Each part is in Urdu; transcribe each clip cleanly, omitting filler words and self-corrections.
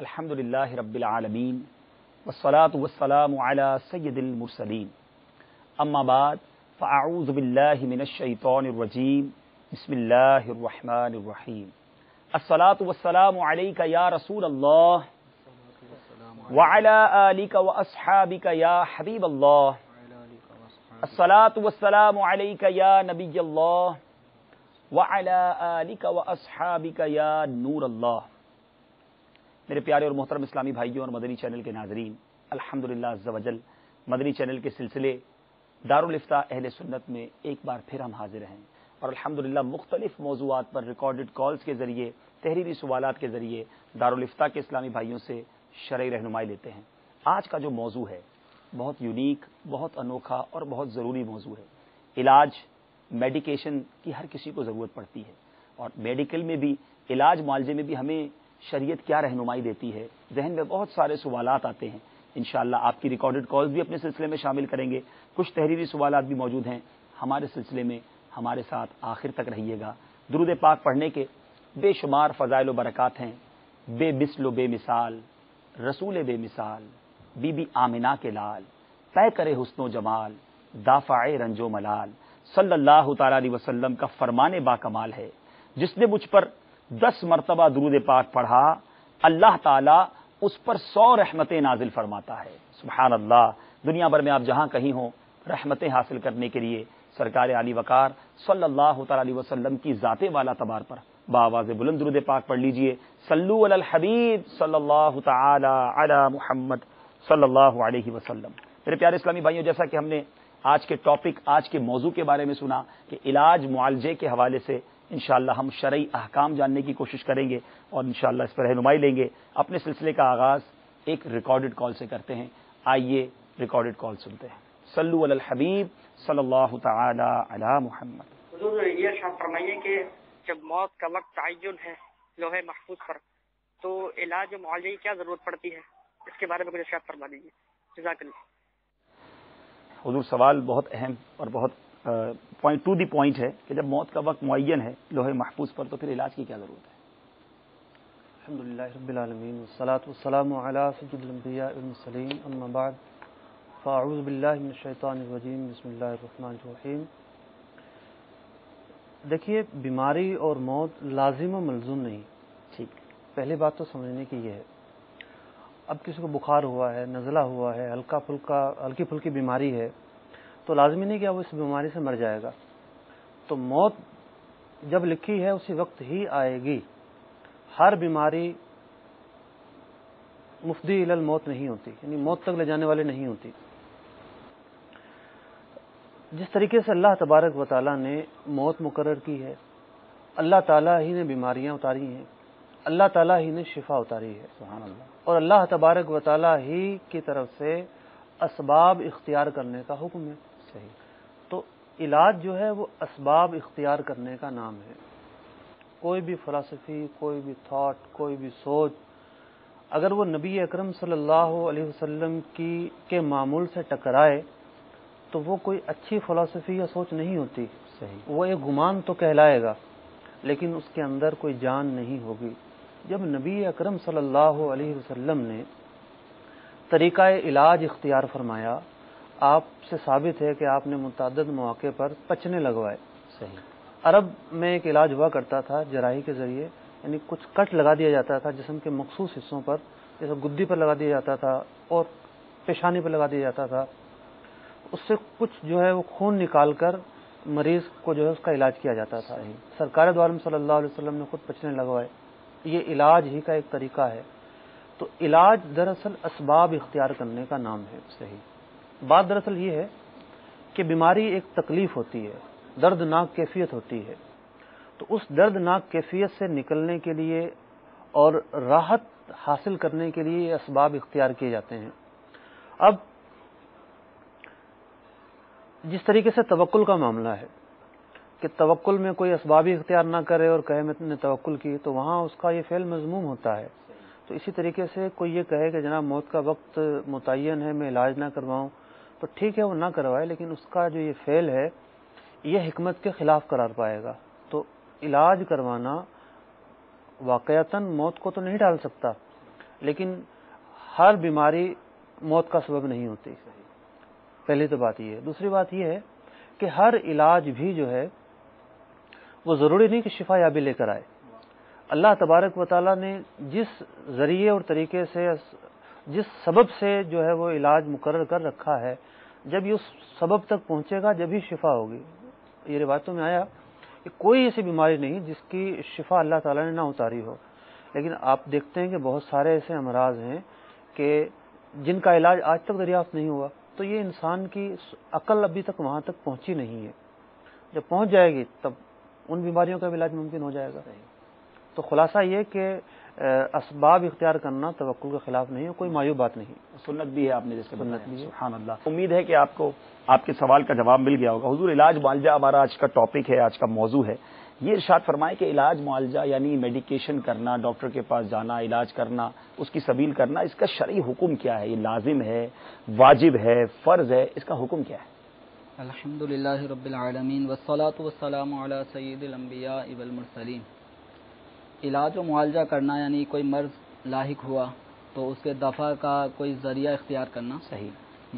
الحمدللہ رب العالمین والصلاة والسلام علی سید المرسلین اما بعد فاعوذ باللہ من الشیطان الرجیم بسم اللہ الرحمن الرحیم الصلاة والسلام علیک یا رسول اللہ وعلی آلک واصحابک یا حبیب اللہ الصلاة والسلام علیک یا نبی اللہ وعلی آلک واصحابک یا نور اللہ۔ میرے پیارے اور محترم اسلامی بھائیوں اور مدنی چینل کے ناظرین، الحمدللہ عز و جل مدنی چینل کے سلسلے دارالافتاء اہل سنت میں ایک بار پھر ہم حاضر ہیں اور الحمدللہ مختلف موضوعات پر ریکارڈڈ کالز کے ذریعے، تحریری سوالات کے ذریعے دارالافتاء کے اسلامی بھائیوں سے شرعی رہنمائی لیتے ہیں۔ آج کا جو موضوع ہے بہت یونیک، بہت انوکھا اور بہت ضروری موضوع ہے۔ علاج، میڈیکیشن کی ہر کسی کو ضرورت پڑتی ہے اور میڈیکل میں بھی، علاج معالجے میں بھی ہمیں شریعت کیا رہنمائی دیتی ہے، ذہن میں بہت سارے سوالات آتے ہیں۔ انشاءاللہ آپ کی ریکارڈڈ کالز بھی اپنے سلسلے میں شامل کریں گے، کچھ تحریری سوالات بھی موجود ہیں ہمارے سلسلے میں، ہمارے ساتھ آخر تک رہیے گا۔ درود پاک پڑھنے کے بے شمار فضائل و برکات ہیں، بے مثل و بے مثال رسول بے مثال، بی بی آمنہ کے لال، طے کرے حسن و جمال، دافع رنج و ملال، صلی اللہ تعالی علیہ وسلم کا فرمان با کمال ہے۔ جس نے مجھ پر 10 مرتبہ درود پاک پڑھا، اللہ تعالیٰ اس پر 100 رحمتیں نازل فرماتا ہے۔ سبحان اللہ۔ دنیا بھر میں آپ جہاں کہیں ہوں، رحمتیں حاصل کرنے کے لیے سرکار علی وقار صلی اللہ تعالی علیہ وسلم کی ذات والا تبار پر بآواز بلند درود پاک پڑھ لیجئے۔ صلو علی الحبیب صلی اللہ تعالی علی محمد صلی اللہ علیہ وسلم۔ میرے پیارے اسلامی بھائیوں، جیسا کہ ہم نے آج کے ٹاپک، آج کے موضوع کے بارے میں سنا کہ علاج معالجے کے حوالے سے انشاءاللہ ہم شرعی احکام جاننے کی کوشش کریں گے اور انشاءاللہ اس پر رہنمائی لیں گے۔ اپنے سلسلے کا آغاز ایک ریکارڈڈ کال سے کرتے ہیں۔ آئیے ریکارڈڈ کال سنتے ہیں۔ صلو علی الحبیب صلی اللہ تعالی علی محمد۔ حضور یہ ارشاد فرمائیے کہ جب موت کا وقت تعین ہے لوح محفوظ پر، تو علاج و معالجے کی کیا ضرورت پڑتی ہے، اس کے بارے میں کچھ ارشاد فرما دیجیے، جزاک اللہ۔ حضور سوال بہت اہم اور بہت پوائنٹ ٹو دی پوائنٹ ہے کہ جب موت کا وقت معین ہے لوح محفوظ پر، تو پھر علاج کی کیا ضرورت ہے؟ الحمدللہ رب العالمین والصلاة والسلام علی سید الانبیاء والمرسلین، اما بعد فاعوذ باللہ من الشیطان الرجیم، بسم اللہ الرحمن الرحیم۔ دیکھیے، بیماری اور موت لازم و ملزوم نہیں۔ ٹھیک، پہلی بات تو سمجھنے کی یہ ہے، اب کسی کو بخار ہوا ہے، نزلہ ہوا ہے، ہلکی پھلکی بیماری ہے، تو لازمی نہیں کہ اب اس بیماری سے مر جائے گا۔ تو موت جب لکھی ہے اسی وقت ہی آئے گی۔ ہر بیماری مفضی الی الموت نہیں ہوتی، یعنی موت تک لے جانے والی نہیں ہوتی۔ جس طریقے سے اللہ تبارک و تعالیٰ نے موت مقرر کی ہے، اللہ تعالیٰ ہی نے بیماریاں اتاری ہیں، اللہ تعالیٰ ہی نے شفا اتاری ہے، سبحان اللہ، اور اللہ تبارک و تعالیٰ ہی کی طرف سے اسباب اختیار کرنے کا حکم ہے۔ صحیح۔ تو علاج جو ہے وہ اسباب اختیار کرنے کا نام ہے۔ کوئی بھی فلسفی، کوئی بھی تھاٹ، کوئی بھی سوچ، اگر وہ نبی اکرم صلی اللہ علیہ وسلم کے معمول سے ٹکرائے تو وہ کوئی اچھی فلسفی یا سوچ نہیں ہوتی۔ صحیح، وہ ایک گمان تو کہلائے گا، لیکن اس کے اندر کوئی جان نہیں ہوگی۔ جب نبی اکرم صلی اللہ علیہ وسلم نے طریقہ علاج اختیار فرمایا، آپ سے ثابت ہے کہ آپ نے متعدد مواقع پر پچنے لگوائے۔ صحیح، عرب میں ایک علاج ہوا کرتا تھا جراحی کے ذریعے، یعنی کچھ کٹ لگا دیا جاتا تھا جسم کے مخصوص حصوں پر، جیسے گدی پر لگا دیا جاتا تھا اور پیشانی پر لگا دیا جاتا تھا۔ اس سے کچھ جو ہے وہ خون نکال کر مریض کو جو ہے اس کا علاج کیا جاتا تھا۔ سرکار دو عالم صلی اللہ علیہ وسلم نے خود پچنے لگوائے۔ یہ علاج ہی کا ایک طریقہ ہے۔ تو علاج دراصل اسباب اختیار کرنے کا نام ہے۔ صحیح، بات دراصل یہ ہے کہ بیماری ایک تکلیف ہوتی ہے، دردناک کیفیت ہوتی ہے، تو اس دردناک کیفیت سے نکلنے کے لیے اور راحت حاصل کرنے کے لیے یہ اسباب اختیار کیے جاتے ہیں۔ اب جس طریقے سے توکل کا معاملہ ہے کہ توکل میں کوئی اسبابی اختیار نہ کرے اور کہے میں نے توکل کی، تو وہاں اس کا یہ فعل مذموم ہوتا ہے۔ تو اسی طریقے سے کوئی یہ کہے کہ جناب موت کا وقت متعین ہے، میں علاج نہ کرواؤں، تو ٹھیک ہے وہ نہ کروائے، لیکن اس کا جو یہ فعل ہے یہ حکمت کے خلاف قرار پائے گا۔ تو علاج کروانا واقعتاً موت کو تو نہیں ڈال سکتا، لیکن ہر بیماری موت کا سبب نہیں ہوتی. پہلی تو بات یہ ہے. دوسری بات یہ ہے کہ ہر علاج بھی جو ہے وہ ضروری نہیں کہ شفا یابی لے کر آئے. اللہ تبارک و تعالیٰ نے جس ذریعے اور طریقے سے، جس سبب سے جو ہے وہ علاج مقرر کر رکھا ہے، جب یہ اس سبب تک پہنچے گا جب ہی شفا ہوگی. یہ روایتوں میں آیا کہ کوئی ایسی بیماری نہیں جس کی شفا اللہ تعالیٰ نے نہ اتاری ہو. لیکن آپ دیکھتے ہیں کہ بہت سارے ایسے امراض ہیں کہ جن کا علاج آج تک دریافت نہیں ہوا. تو یہ انسان کی عقل ابھی تک وہاں تک پہنچی نہیں ہے. جب پہنچ جائے گی تب ان بیماریوں کا بھی علاج ممکن ہو جائے گا. تو خلاصہ یہ کہ اسباب اختیار کرنا توکل کے خلاف نہیں ہے، کوئی معیوب بات نہیں. سنت بھی ہے، آپ نے جیسے سنت بھی ہے. سبحان اللہ. امید ہے کہ آپ کو آپ کے سوال کا جواب مل گیا ہوگا. حضور علاج معالجہ ہمارا آج کا ٹاپک ہے، آج کا موضوع ہے. یہ ارشاد فرمائے کہ علاج معالجہ یعنی میڈیکیشن کرنا، ڈاکٹر کے پاس جانا، علاج کرنا، اس کی سبیل کرنا، اس کا شرعی حکم کیا ہے؟ یہ لازم ہے، واجب ہے، فرض ہے؟ اس کا حکم کیا ہے؟ الحمدللہ رب العالمین والصلاة والسلام علی سید الانبیاء والمرسلین. علاج و معالجہ کرنا یعنی کوئی مرض لاحق ہوا تو اس کے دفع کا کوئی ذریعہ اختیار کرنا، صحیح،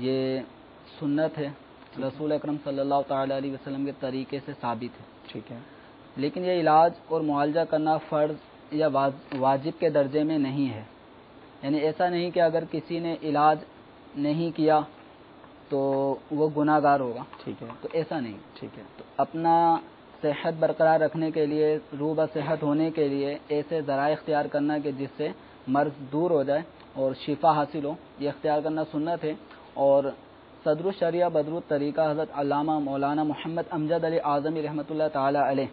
یہ سنت ہے، رسول اکرم صلی اللہ تعالی علیہ وسلم کے طریقے سے ثابت ہے. ٹھیک ہے. لیکن یہ علاج اور معالجہ کرنا فرض یا واجب کے درجے میں نہیں ہے. یعنی ایسا نہیں کہ اگر کسی نے علاج نہیں کیا تو وہ گناہ گار ہوگا. ٹھیک ہے. تو ایسا نہیں. ٹھیک ہے. تو اپنا صحت برقرار رکھنے کے لیے، روح صحت ہونے کے لیے ایسے ذرائع اختیار کرنا کہ جس سے مرض دور ہو جائے اور شفا حاصل ہو، یہ اختیار کرنا سنت ہے. اور صدر الشریعہ بدر الطریقہ حضرت علامہ مولانا محمد امجد علی اعظمی رحمۃ اللہ تعالی علیہ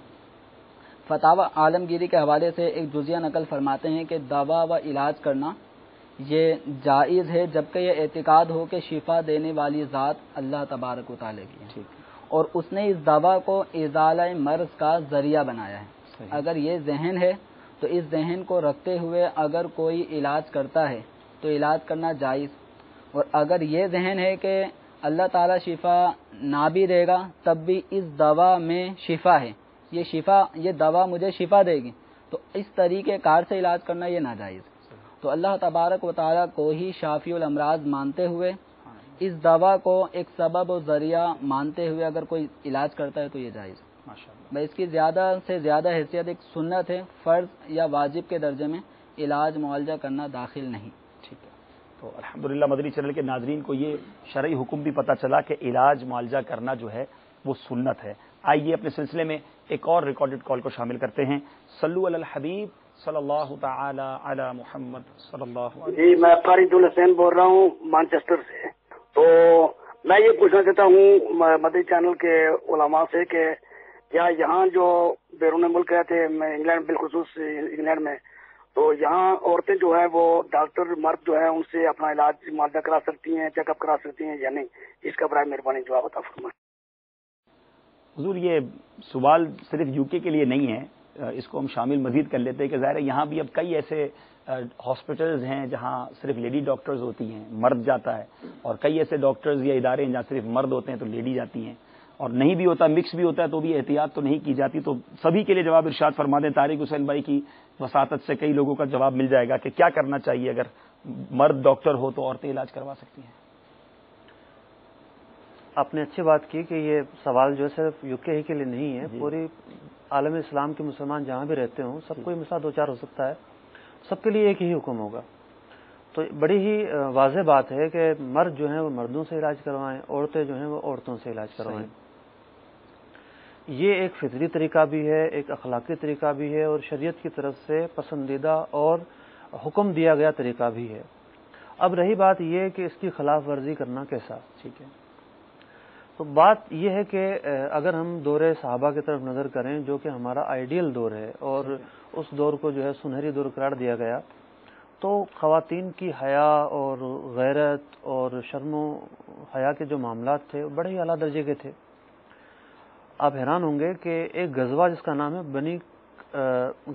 فتاوی عالمگیری کے حوالے سے ایک جزیہ نقل فرماتے ہیں کہ دوا و علاج کرنا یہ جائز ہے جبکہ یہ اعتقاد ہو کہ شفا دینے والی ذات اللہ تبارک و تعالی کی ہے اور اس نے اس دوا کو ازالہ مرض کا ذریعہ بنایا ہے. اگر یہ ذہن ہے تو اس ذہن کو رکھتے ہوئے اگر کوئی علاج کرتا ہے تو علاج کرنا جائز. اور اگر یہ ذہن ہے کہ اللہ تعالی شفا نہ بھی دے گا تب بھی اس دوا میں شفا ہے، یہ دوا مجھے شفا دے گی، تو اس طریقے کار سے علاج کرنا یہ ناجائز. تو اللہ تبارک و تعالیٰ کو ہی شافی الامراض مانتے ہوئے اس دوا کو ایک سبب و ذریعہ مانتے ہوئے اگر کوئی علاج کرتا ہے تو یہ جائز. میں اس کی زیادہ سے زیادہ حیثیت ایک سنت ہے، فرض یا واجب کے درجے میں علاج معالجہ کرنا داخل نہیں. ٹھیک ہے. تو الحمدللہ مدنی چینل کے ناظرین کو یہ شرعی حکم بھی پتہ چلا کہ علاج معالجہ کرنا جو ہے وہ سنت ہے. آئیے اپنے سلسلے میں ایک اور ریکارڈڈ کال کو شامل کرتے ہیں. صلو علی الحبیب صلی اللہ تعالی علی محمد صلی اللہ علیہ. جی میں قاری الحسین بول رہا ہوں مانچسٹر سے. تو میں یہ پوچھنا چاہتا ہوں مدنی چینل کے علماء سے کہ کیا یہاں جو بیرون ملک رہتے ہیں، انگلینڈ بالخصوص انگلینڈ میں، تو یہاں عورتیں جو ہے وہ ڈاکٹر مرد جو ہے ان سے اپنا علاج معالجہ کرا سکتی ہیں، چیک اپ کرا سکتی ہیں یا نہیں؟ اس کا برائے مہربانی جواب عطا فرمائیں. حضور یہ سوال صرف یو کے لیے نہیں ہے، اس کو ہم شامل مزید کر لیتے ہیں کہ ظاہر ہے یہاں بھی اب کئی ایسے ہاسپٹلز ہیں جہاں صرف لیڈی ڈاکٹرز ہوتی ہیں، مرد جاتا ہے، اور کئی ایسے ڈاکٹرز یا ادارے ہیں جہاں صرف مرد ہوتے ہیں تو لیڈی جاتی ہیں، اور نہیں بھی ہوتا، مکس بھی ہوتا ہے تو بھی احتیاط تو نہیں کی جاتی. تو سبھی کے لیے جواب ارشاد فرما دیں. طارق حسین بھائی کی وساطت سے کئی لوگوں کا جواب مل جائے گا کہ کیا کرنا چاہیے اگر مرد ڈاکٹر ہو تو عورتیں علاج کروا سکتی ہیں. آپ نے اچھی بات کی کہ یہ سوال جو ہے صرف یو کے ہی کے لیے نہیں ہے، پوری عالم اسلام کے مسلمان جہاں بھی رہتے ہوں سب کو یہ مسئلہ دو چار ہو سکتا ہے، سب کے لیے ایک ہی حکم ہوگا. تو بڑی ہی واضح بات ہے کہ مرد جو ہیں وہ مردوں سے علاج کروائیں، عورتیں جو ہیں وہ عورتوں سے علاج کروائیں. یہ ایک فطری طریقہ بھی ہے، ایک اخلاقی طریقہ بھی ہے، اور شریعت کی طرف سے پسندیدہ اور حکم دیا گیا طریقہ بھی ہے. اب رہی بات یہ کہ اس کی خلاف ورزی کرنا کیسا. ٹھیک ہے. تو بات یہ ہے کہ اگر ہم دور صحابہ کی طرف نظر کریں جو کہ ہمارا آئیڈیل دور ہے اور اس دور کو جو ہے سنہری دور قرار دیا گیا، تو خواتین کی حیا اور غیرت اور شرم و حیا کے جو معاملات تھے بڑے ہی اعلیٰ درجے کے تھے. آپ حیران ہوں گے کہ ایک غزوہ جس کا نام ہے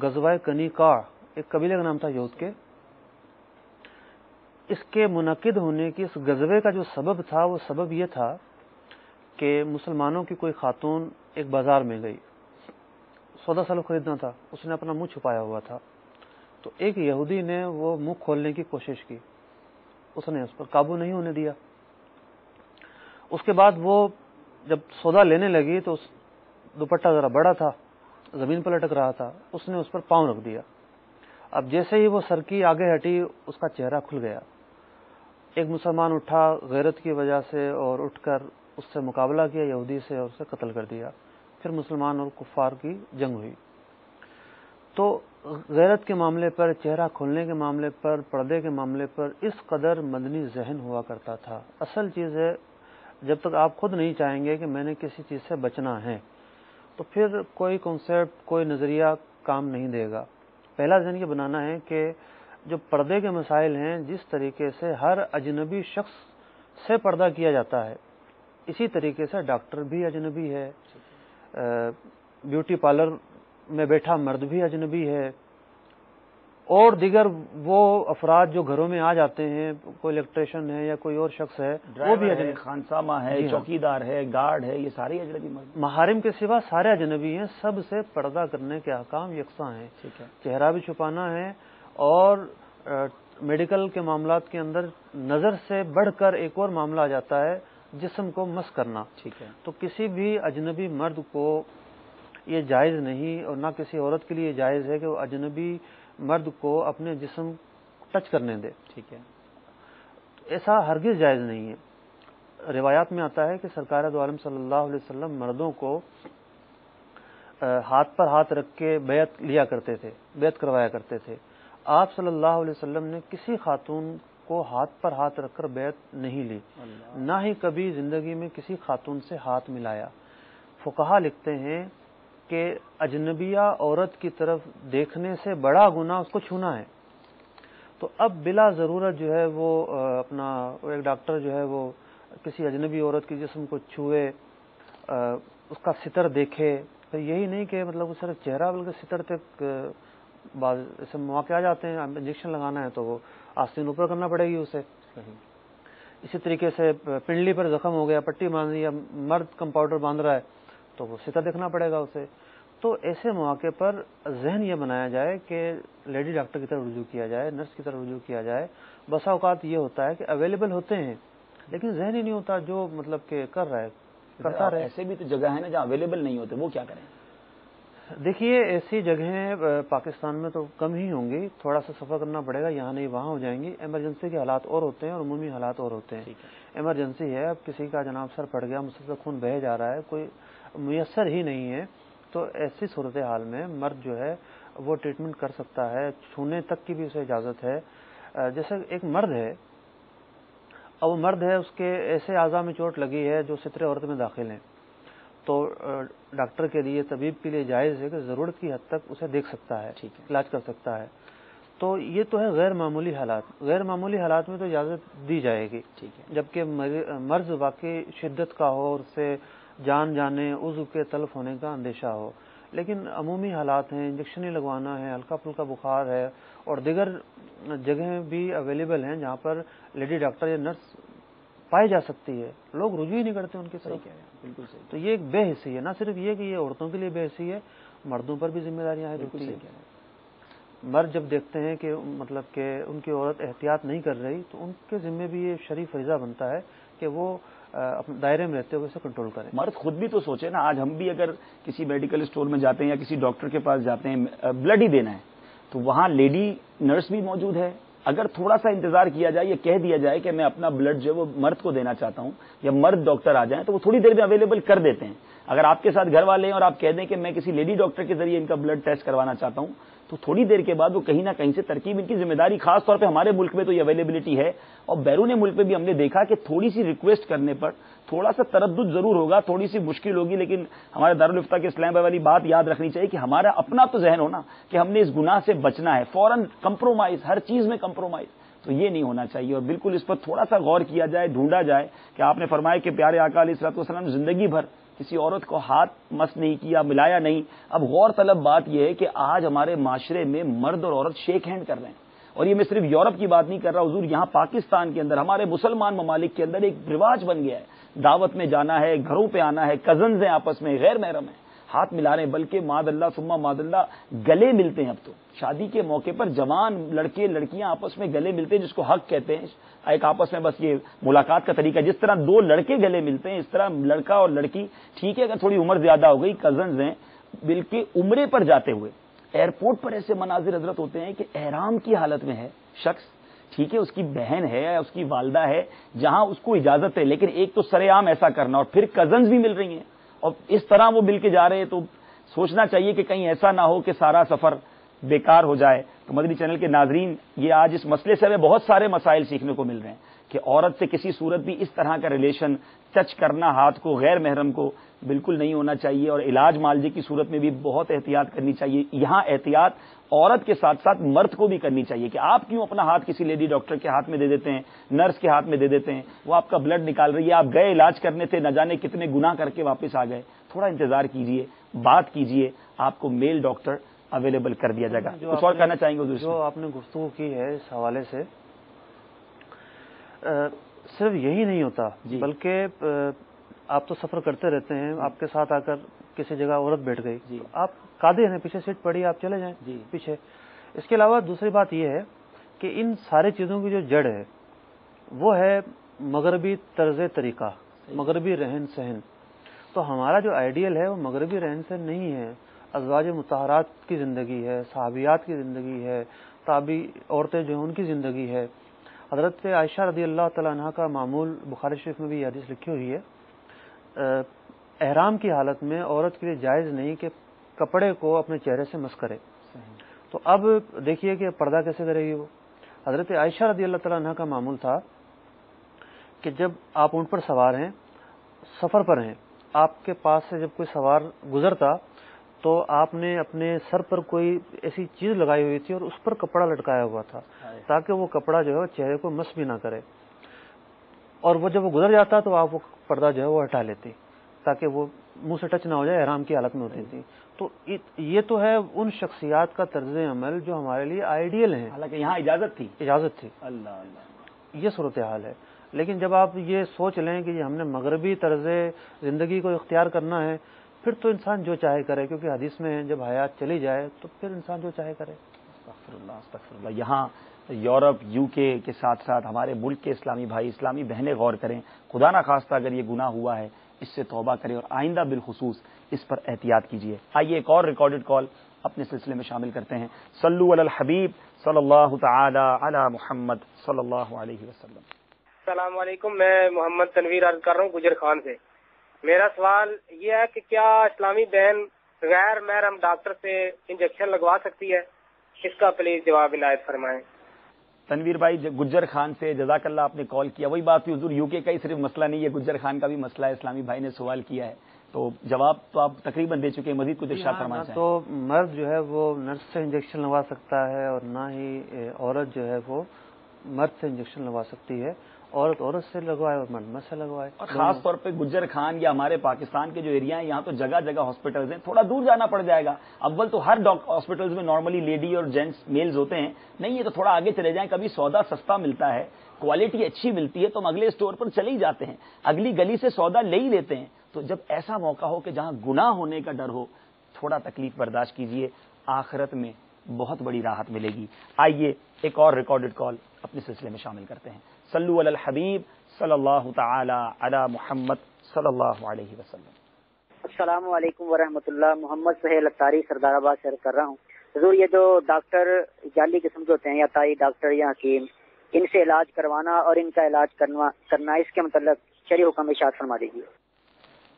غزوہ کنیکا، ایک قبیلے کا نام تھا یہود کے، اس کے منعقد ہونے کی اس غزوے کا جو سبب تھا وہ سبب یہ تھا کہ مسلمانوں کی کوئی خاتون ایک بازار میں گئی، سودا سالو خریدنا تھا، اس نے اپنا منہ چھپایا ہوا تھا، تو ایک یہودی نے وہ منہ کھولنے کی کوشش کی، اس نے اس پر قابو نہیں ہونے دیا۔ اس کے بعد وہ جب سودا لینے لگی تو اس دوپٹہ ذرا بڑا تھا، زمین پر لٹک رہا تھا، اس نے اس پر پاؤں رکھ دیا۔ اب جیسے ہی وہ سرکی آگے ہٹی اس کا چہرہ کھل گیا۔ ایک مسلمان اٹھا غیرت کی وجہ سے اور اٹھ کر اس سے مقابلہ کیا یہودی سے اور اسے قتل کر دیا۔ پھر مسلمان اور کفار کی جنگ ہوئی۔ تو غیرت کے معاملے پر، چہرہ کھولنے کے معاملے پر، پردے کے معاملے پر اس قدر مدنی ذہن ہوا کرتا تھا۔ اصل چیز ہے جب تک آپ خود نہیں چاہیں گے کہ میں نے کسی چیز سے بچنا ہے تو پھر کوئی کنسیپٹ، کوئی نظریہ کام نہیں دے گا۔ پہلا ذہن یہ بنانا ہے کہ جو پردے کے مسائل ہیں، جس طریقے سے ہر اجنبی شخص سے پردہ کیا جاتا ہے، اسی طریقے سے ڈاکٹر بھی اجنبی ہے، بیوٹی پارلر میں بیٹھا مرد بھی اجنبی ہے، اور دیگر وہ افراد جو گھروں میں آ جاتے ہیں، کوئی الیکٹریشین ہے یا کوئی اور شخص ہے، وہ بھی اجنبی، خانسامہ ہے، چوکیدار ہے، گارڈ ہے، یہ سارے اجنبی مرد، محارم کے سوا سارے اجنبی ہیں۔ سب سے پردہ کرنے کے احکام یکساں ہیں۔ چہرہ بھی چھپانا ہے، اور میڈیکل کے معاملات کے اندر نظر سے بڑھ کر ایک اور معاملہ آ جاتا ہے، جسم کو مس کرنا۔ ٹھیک ہے، تو کسی بھی اجنبی مرد کو یہ جائز نہیں، اور نہ کسی عورت کے لیے جائز ہے کہ وہ اجنبی مرد کو اپنے جسم ٹچ کرنے دے۔ ٹھیک ہے، ایسا ہرگز جائز نہیں ہے۔ روایات میں آتا ہے کہ سرکار دو عالم صلی اللہ علیہ وسلم مردوں کو ہاتھ پر ہاتھ رکھ کے بیعت لیا کرتے تھے، بیعت کروایا کرتے تھے۔ آپ صلی اللہ علیہ وسلم نے کسی خاتون کو ہاتھ پر ہاتھ رکھ کر بیعت نہیں لی، نہ ہی کبھی زندگی میں کسی خاتون سے ہاتھ ملایا۔ فقہا لکھتے ہیں کہ اجنبیہ عورت کی طرف دیکھنے سے بڑا گناہ اس کو چھونا ہے۔ تو اب بلا ضرورت جو ہے وہ اپنا ایک ڈاکٹر جو ہے وہ کسی اجنبی عورت کے جسم کو چھوئے، اس کا ستر دیکھے، پھر یہی نہیں کہ مطلب اس صرف چہرہ بلکہ ستر تک بعض ایسے مواقع آ جاتے ہیں، انجیکشن لگانا ہے تو وہ آستین اوپر کرنا پڑے گی اسے۔ اسی طریقے سے پنڈلی پر زخم ہو گیا، پٹی باندھ دی، یا مرد کمپاؤڈر باندھ رہا ہے تو وہ ستر دیکھنا پڑے گا اسے۔ تو ایسے مواقع پر ذہن یہ بنایا جائے کہ لیڈی ڈاکٹر کی طرف رجوع کیا جائے، نرس کی طرف رجوع کیا جائے۔ بسا اوقات یہ ہوتا ہے کہ اویلیبل ہوتے ہیں لیکن ذہن ہی نہیں ہوتا، جو مطلب کہ کر رہا ہے کرتا رہے۔ ایسے بھی تو جگہ ہے نا جہاں اویلیبل نہیں ہوتے، وہ کیا کریں؟ دیکھیے ایسی جگہیں پاکستان میں تو کم ہی ہوں گی، تھوڑا سا سفر کرنا پڑے گا، یہاں نہیں وہاں ہو جائیں گی۔ ایمرجنسی کے حالات اور ہوتے ہیں اور عمومی حالات اور ہوتے ہیں۔ ایمرجنسی ہے، اب کسی کا جناب سر پھٹ گیا، مسلسل خون بہہ جا رہا ہے، کوئی میسر ہی نہیں ہے، تو ایسی صورتحال میں مرد جو ہے وہ ٹریٹمنٹ کر سکتا ہے، چھونے تک کی بھی اسے اجازت ہے۔ جیسے ایک مرد ہے، اب وہ مرد ہے، اس کے ایسے اعضاء میں چوٹ لگی ہے جو ستر عورت میں داخل ہیں، تو ڈاکٹر کے لیے، طبیب کے لیے جائز ہے کہ ضرورت کی حد تک اسے دیکھ سکتا ہے، علاج کر سکتا ہے۔ تو یہ تو ہے غیر معمولی حالات۔ غیر معمولی حالات میں تو اجازت دی جائے گی، جبکہ مرض واقعی شدت کا ہو اور اس سے جان جانے، عضو کے تلف ہونے کا اندیشہ ہو۔ لیکن عمومی حالات ہیں، انجیکشن ہی لگوانا ہے، ہلکا پھلکا بخار ہے، اور دیگر جگہیں بھی اویلیبل ہیں جہاں پر لیڈی ڈاکٹر یا نرس پائی جا سکتی ہے، لوگ رجوع ہی نہیں کرتے ان کی طرف۔ بالکل صحیح۔ تو یہ ایک بے حسی ہے، نہ صرف یہ کہ یہ عورتوں کے لیے بے حسی ہے، مردوں پر بھی ذمہ داریاں ہیں۔ بالکل صحیح۔ مرد جب دیکھتے ہیں کہ مطلب کہ ان کی عورت احتیاط نہیں کر رہی تو ان کے ذمہ بھی یہ شرعی فریضہ بنتا ہے کہ وہ اپنے دائرے میں رہتے ہوئے اسے کنٹرول کریں۔ مرد خود بھی تو سوچے نا، آج ہم بھی اگر کسی میڈیکل اسٹور میں جاتے ہیں یا کسی ڈاکٹر کے پاس جاتے ہیں، بلڈ ہی دینا ہے تو وہاں لیڈی نرس بھی موجود ہے۔ اگر تھوڑا سا انتظار کیا جائے، یہ کہہ دیا جائے کہ میں اپنا بلڈ جو ہے وہ مرد کو دینا چاہتا ہوں، یا مرد ڈاکٹر آ جائیں تو وہ تھوڑی دیر میں اویلیبل کر دیتے ہیں۔ اگر آپ کے ساتھ گھر والے ہیں اور آپ کہہ دیں کہ میں کسی لیڈی ڈاکٹر کے ذریعے ان کا بلڈ ٹیسٹ کروانا چاہتا ہوں، تو تھوڑی دیر کے بعد وہ کہیں نہ کہیں سے ترکیب، ان کی ذمہ داری، خاص طور پہ ہمارے ملک میں تو یہ اویلیبلٹی ہے، اور بیرون ملک میں بھی ہم نے دیکھا کہ تھوڑی سی ریکویسٹ کرنے پر تھوڑا سا تردد ضرور ہوگا، تھوڑی سی مشکل ہوگی، لیکن ہمارے دارالفتہ کے اسلام بھائی والی بات یاد رکھنی چاہیے کہ ہمارا اپنا تو ذہن ہونا کہ ہم نے اس گناہ سے بچنا ہے، فوراً کمپرومائز، ہر چیز میں کمپرومائز، تو یہ نہیں ہونا چاہیے، اور بالکل اس پر تھوڑا سا غور کیا جائے، ڈھونڈا جائے کہ آپ نے فرمایا کہ پیارے آقا علیہ الصلوۃ والسلام زندگی بھر کسی عورت کو ہاتھ مس نہیں کیا، ملایا نہیں۔ اب غور طلب بات یہ ہے کہ آج ہمارے معاشرے میں مرد اور عورت شیک ہینڈ کر رہے ہیں، اور یہ میں صرف یورپ کی بات نہیں کر رہا حضور، یہاں پاکستان کے اندر، ہمارے مسلمان ممالک کے اندر ایک رواج بن گیا ہے، دعوت میں جانا ہے، گھروں پہ آنا ہے، کزنز ہیں آپس میں، غیر محرم ہیں، ہاتھ ملا رہے ہیں، بلکہ ماد اللہ ثم ماد اللہ گلے ملتے ہیں. اب تو شادی کے موقع پر جوان لڑکے لڑکیاں آپس میں گلے ملتے ہیں، جس کو حق کہتے ہیں. ایک آپس میں بس یہ ملاقات کا طریقہ، جس طرح دو لڑکے گلے ملتے ہیں اس طرح لڑکا اور لڑکی، ٹھیک ہے اگر تھوڑی عمر زیادہ ہو گئی، کزنز ہیں، بلکہ عمرے پر جاتے ہوئے ایئرپورٹ پر ایسے مناظر حضرت ہوتے ہیں کہ احرام کی حالت میں ہے شخص، ٹھیک ہے اس کی بہن ہے، اس کی والدہ ہے، جہاں اس کو اجازت ہے، لیکن ایک تو سرے عام ایسا کرنا، اور پھر کزنز بھی مل رہی ہیں اور اس طرح وہ مل کے جا رہے ہیں. تو سوچنا چاہیے کہ کہیں ایسا نہ ہو کہ سارا سفر بیکار ہو جائے. تو مدنی چینل کے ناظرین، یہ آج اس مسئلے سے ہمیں بہت سارے مسائل سیکھنے کو مل رہے ہیں کہ عورت سے کسی صورت بھی اس طرح کا ریلیشن، ٹچ کرنا ہاتھ کو غیر محرم کو بالکل نہیں ہونا چاہیے، اور علاج معالجے کی صورت میں بھی بہت احتیاط کرنی چاہیے. یہاں احتیاط عورت کے ساتھ ساتھ مرد کو بھی کرنی چاہیے کہ آپ کیوں اپنا ہاتھ کسی لیڈی ڈاکٹر کے ہاتھ میں دے دیتے ہیں، نرس کے ہاتھ میں دے دیتے ہیں، وہ آپ کا بلڈ نکال رہی ہے، آپ گئے علاج کرنے تھے، نہ جانے کتنے گناہ کر کے واپس آ گئے. تھوڑا انتظار کیجئے، بات کیجئے، آپ کو میل ڈاکٹر اویلیبل کر دیا جائے گا. کچھ اور کہنا چاہیں گے؟ جو آپ نے گفتگو کی ہے اس حوالے سے، صرف یہی نہیں ہوتا بلکہ آپ تو سفر کرتے رہتے ہیں، آپ کے ساتھ آ کر کسی جگہ عورت بیٹھ گئی، آپ قادر ہیں پیچھے سیٹ پڑی، آپ چلے جائیں پیچھے. اس کے علاوہ دوسری بات یہ ہے کہ ان ساری چیزوں کی جو جڑ ہے وہ ہے مغربی طرز طریقہ، مغربی رہن سہن. تو ہمارا جو آئیڈیل ہے وہ مغربی رہن سہن نہیں ہے، ازواج مطہرات کی زندگی ہے، صحابیات کی زندگی ہے، تابعی عورتیں جو ہیں ان کی زندگی ہے. حضرت عائشہ رضی اللہ تعالیٰ عنہ کا معمول بخاری شریف میں بھی یہ حدیث لکھی ہوئی ہے، احرام کی حالت میں عورت کے لیے جائز نہیں کہ کپڑے کو اپنے چہرے سے مس کرے. تو اب دیکھیے کہ پردہ کیسے کرے گی وہ. حضرت عائشہ رضی اللہ تعالیٰ عنہ کا معمول تھا کہ جب آپ اونٹ پر سوار ہیں، سفر پر ہیں، آپ کے پاس سے جب کوئی سوار گزرتا تو آپ نے اپنے سر پر کوئی ایسی چیز لگائی ہوئی تھی اور اس پر کپڑا لٹکایا ہوا تھا تاکہ وہ کپڑا جو ہے چہرے کو مس بھی نہ کرے. اور وہ جب وہ گزر جاتا تو آپ وہ پردہ جو ہے وہ ہٹا لیتے تاکہ وہ منہ سے ٹچ نہ ہو جائے، احرام کی حالت میں ہوتی تھی. تو یہ تو ہے ان شخصیات کا طرز عمل جو ہمارے لیے آئیڈیل ہیں. حالانکہ یہاں اجازت تھی. اللہ اللہ، یہ صورتحال ہے. لیکن جب آپ یہ سوچ لیں کہ ہم نے مغربی طرز زندگی کو اختیار کرنا ہے، پھر تو انسان جو چاہے کرے، کیونکہ حدیث میں جب حیات چلی جائے تو پھر انسان جو چاہے کرے. استغفر اللہ استغفر اللہ. یہاں یورپ UK کے ساتھ ساتھ ہمارے ملک کے اسلامی بھائی، اسلامی بہنیں غور کریں، خدا نہ خواستہ اگر یہ گناہ ہوا ہے اس سے توبہ کریں اور آئندہ بالخصوص اس پر احتیاط کیجیے. آئیے ایک اور ریکارڈڈ کال اپنے سلسلے میں شامل کرتے ہیں. صلو علی الحبیب صلی اللہ تعالی علی محمد صلی اللہ علیہ وسلم. السلام علیکم، میں محمد تنویر عرض کر رہا ہوں گجر خان سے. میرا سوال یہ ہے کہ کیا اسلامی بہن غیر محرم ڈاکٹر سے انجیکشن لگوا سکتی ہے؟ اس کا پلیز جواب عنایت فرمائیں. تنویر بھائی گجر خان سے جزاک اللہ، آپ نے کال کیا. وہی بات حضور UK کا ہی صرف مسئلہ نہیں ہے، گجر خان کا بھی مسئلہ ہے. اسلامی بھائی نے سوال کیا ہے تو جواب تو آپ تقریباً دے چکے ہیں، مزید کچھ ارشاد فرمانا چاہیں؟ تو مرد جو ہے وہ نرس سے انجیکشن لگوا سکتا ہے اور نہ ہی عورت جو ہے وہ مرد سے انجیکشن لگوا سکتی ہے. عورت سے لگوائے اور مرد مرد سے لگوائے. اور خاص طور پہ گجر خان یا ہمارے پاکستان کے جو ایریا ہیں یہاں تو جگہ جگہ ہاسپٹلز ہیں، تھوڑا دور جانا پڑ جائے گا. اول تو ہر ہاسپٹلز میں نارملی لیڈی اور جینٹس میلز ہوتے ہیں، نہیں ہے تو تھوڑا آگے چلے جائیں. کبھی سودا سستا ملتا ہے، کوالٹی اچھی ملتی ہے تو ہم اگلے اسٹور پر چلے ہی جاتے ہیں، اگلی گلی سے سودا لے ہی لیتے ہیں. تو جب ایسا موقع ہو کہ جہاں گناہ ہونے کا ڈر ہو، تھوڑا تکلیف برداشت کیجئے، آخرت میں بہت بڑی راحت ملے گی. آئیے ایک اور ریکارڈڈ کال اپنے سلسلے میں شامل کرتے ہیں. صلو علی الحبیب صلی اللہ تعالی علی محمد صلی اللہ علیہ وسلم. السلام علیکم ورحمۃ اللہ. محمد سہیل اتاری سردار آباد سے کر رہا ہوں. حضور یہ جو ڈاکٹر جعلی قسم کے ہوتے ہیں یا تائی ڈاکٹر یا حکیم، ان سے علاج کروانا اور ان کا علاج کرنا اس کے متعلق شرعی حکم ارشاد فرما دیجیے.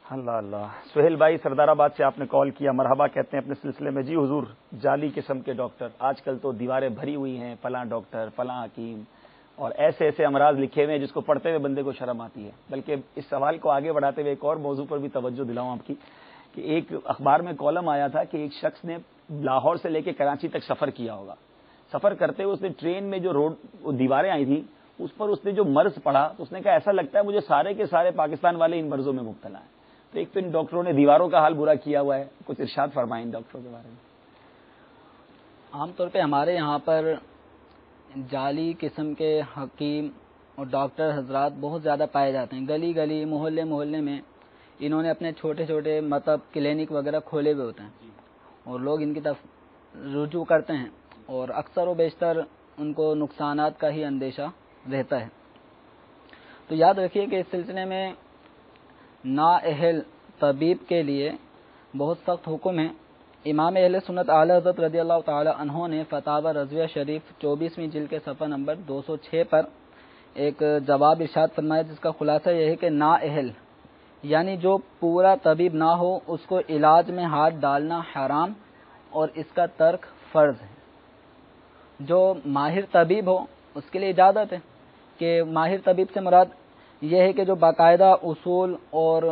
اللہ اللہ. سہیل بھائی سردار آباد سے آپ نے کال کیا، مرحبا کہتے ہیں اپنے سلسلے میں. جی حضور، جعلی قسم کے ڈاکٹر آج کل تو دیواریں بھری ہوئی ہیں، فلاں ڈاکٹر فلاں حکیم، اور ایسے ایسے امراض لکھے ہوئے ہیں جس کو پڑھتے ہوئے بندے کو شرم آتی ہے. بلکہ اس سوال کو آگے بڑھاتے ہوئے ایک اور موضوع پر بھی توجہ دلاؤں آپ کی کہ ایک اخبار میں کالم آیا تھا کہ ایک شخص نے لاہور سے لے کے کراچی تک سفر کیا ہوگا. سفر کرتے ہوئے اس نے ٹرین میں جو دیواریں آئی تھیں اس پر اس نے جو مرض پڑھا تو اس نے کہا ایسا لگتا ہے مجھے سارے کے سارے پاکستان والے ان مرضوں میں مبتلا ہیں. تو ایک تو ان ڈاکٹروں نے دیواروں کا حال برا کیا ہوا ہے، کچھ ارشاد فرمائیں ان ڈاکٹروں کے بارے میں. عام طور پہ ہمارے یہاں پر جعلی قسم کے حکیم اور ڈاکٹر حضرات بہت زیادہ پائے جاتے ہیں. گلی گلی محلے محلے میں انہوں نے اپنے چھوٹے چھوٹے مطلب کلینک وغیرہ کھولے ہوئے ہوتے ہیں اور لوگ ان کی طرف رجوع کرتے ہیں اور اکثر و بیشتر ان کو نقصانات کا ہی اندیشہ رہتا ہے. تو یاد رکھیے کہ اس سلسلے میں نااہل طبیب کے لیے بہت سخت حکم ہے. امام اہل سنت اعلی حضرت رضی اللہ تعالی عنہ نے فتاوی رضویہ شریف 24ویں جلد کے صفحہ نمبر 206 پر ایک جواب ارشاد فرمایا جس کا خلاصہ یہ ہے کہ نااہل یعنی جو پورا طبیب نہ ہو اس کو علاج میں ہاتھ ڈالنا حرام اور اس کا ترک فرض ہے. جو ماہر طبیب ہو اس کے لیے اجازت ہے کہ ماہر طبیب سے مراد یہ ہے کہ جو باقاعدہ اصول اور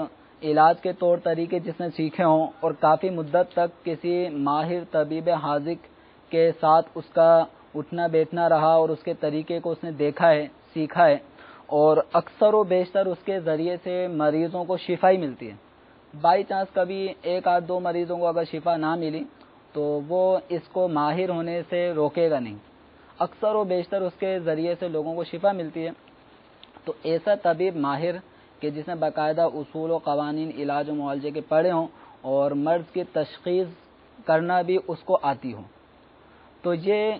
علاج کے طور طریقے جس نے سیکھے ہوں اور کافی مدت تک کسی ماہر طبیب حاذق کے ساتھ اس کا اٹھنا بیٹھنا رہا اور اس کے طریقے کو اس نے دیکھا ہے سیکھا ہے اور اکثر و بیشتر اس کے ذریعے سے مریضوں کو شفا ہی ملتی ہے. بائی چانس کبھی ایک آدھ دو مریضوں کو اگر شفا نہ ملی تو وہ اس کو ماہر ہونے سے روکے گا نہیں. اکثر و بیشتر اس کے ذریعے سے لوگوں کو شفا ملتی ہے. تو ایسا طبیب ماہر کہ جس نے باقاعدہ اصول و قوانین علاج و معالجے کے پڑھے ہوں اور مرض کی تشخیص کرنا بھی اس کو آتی ہو. تو یہ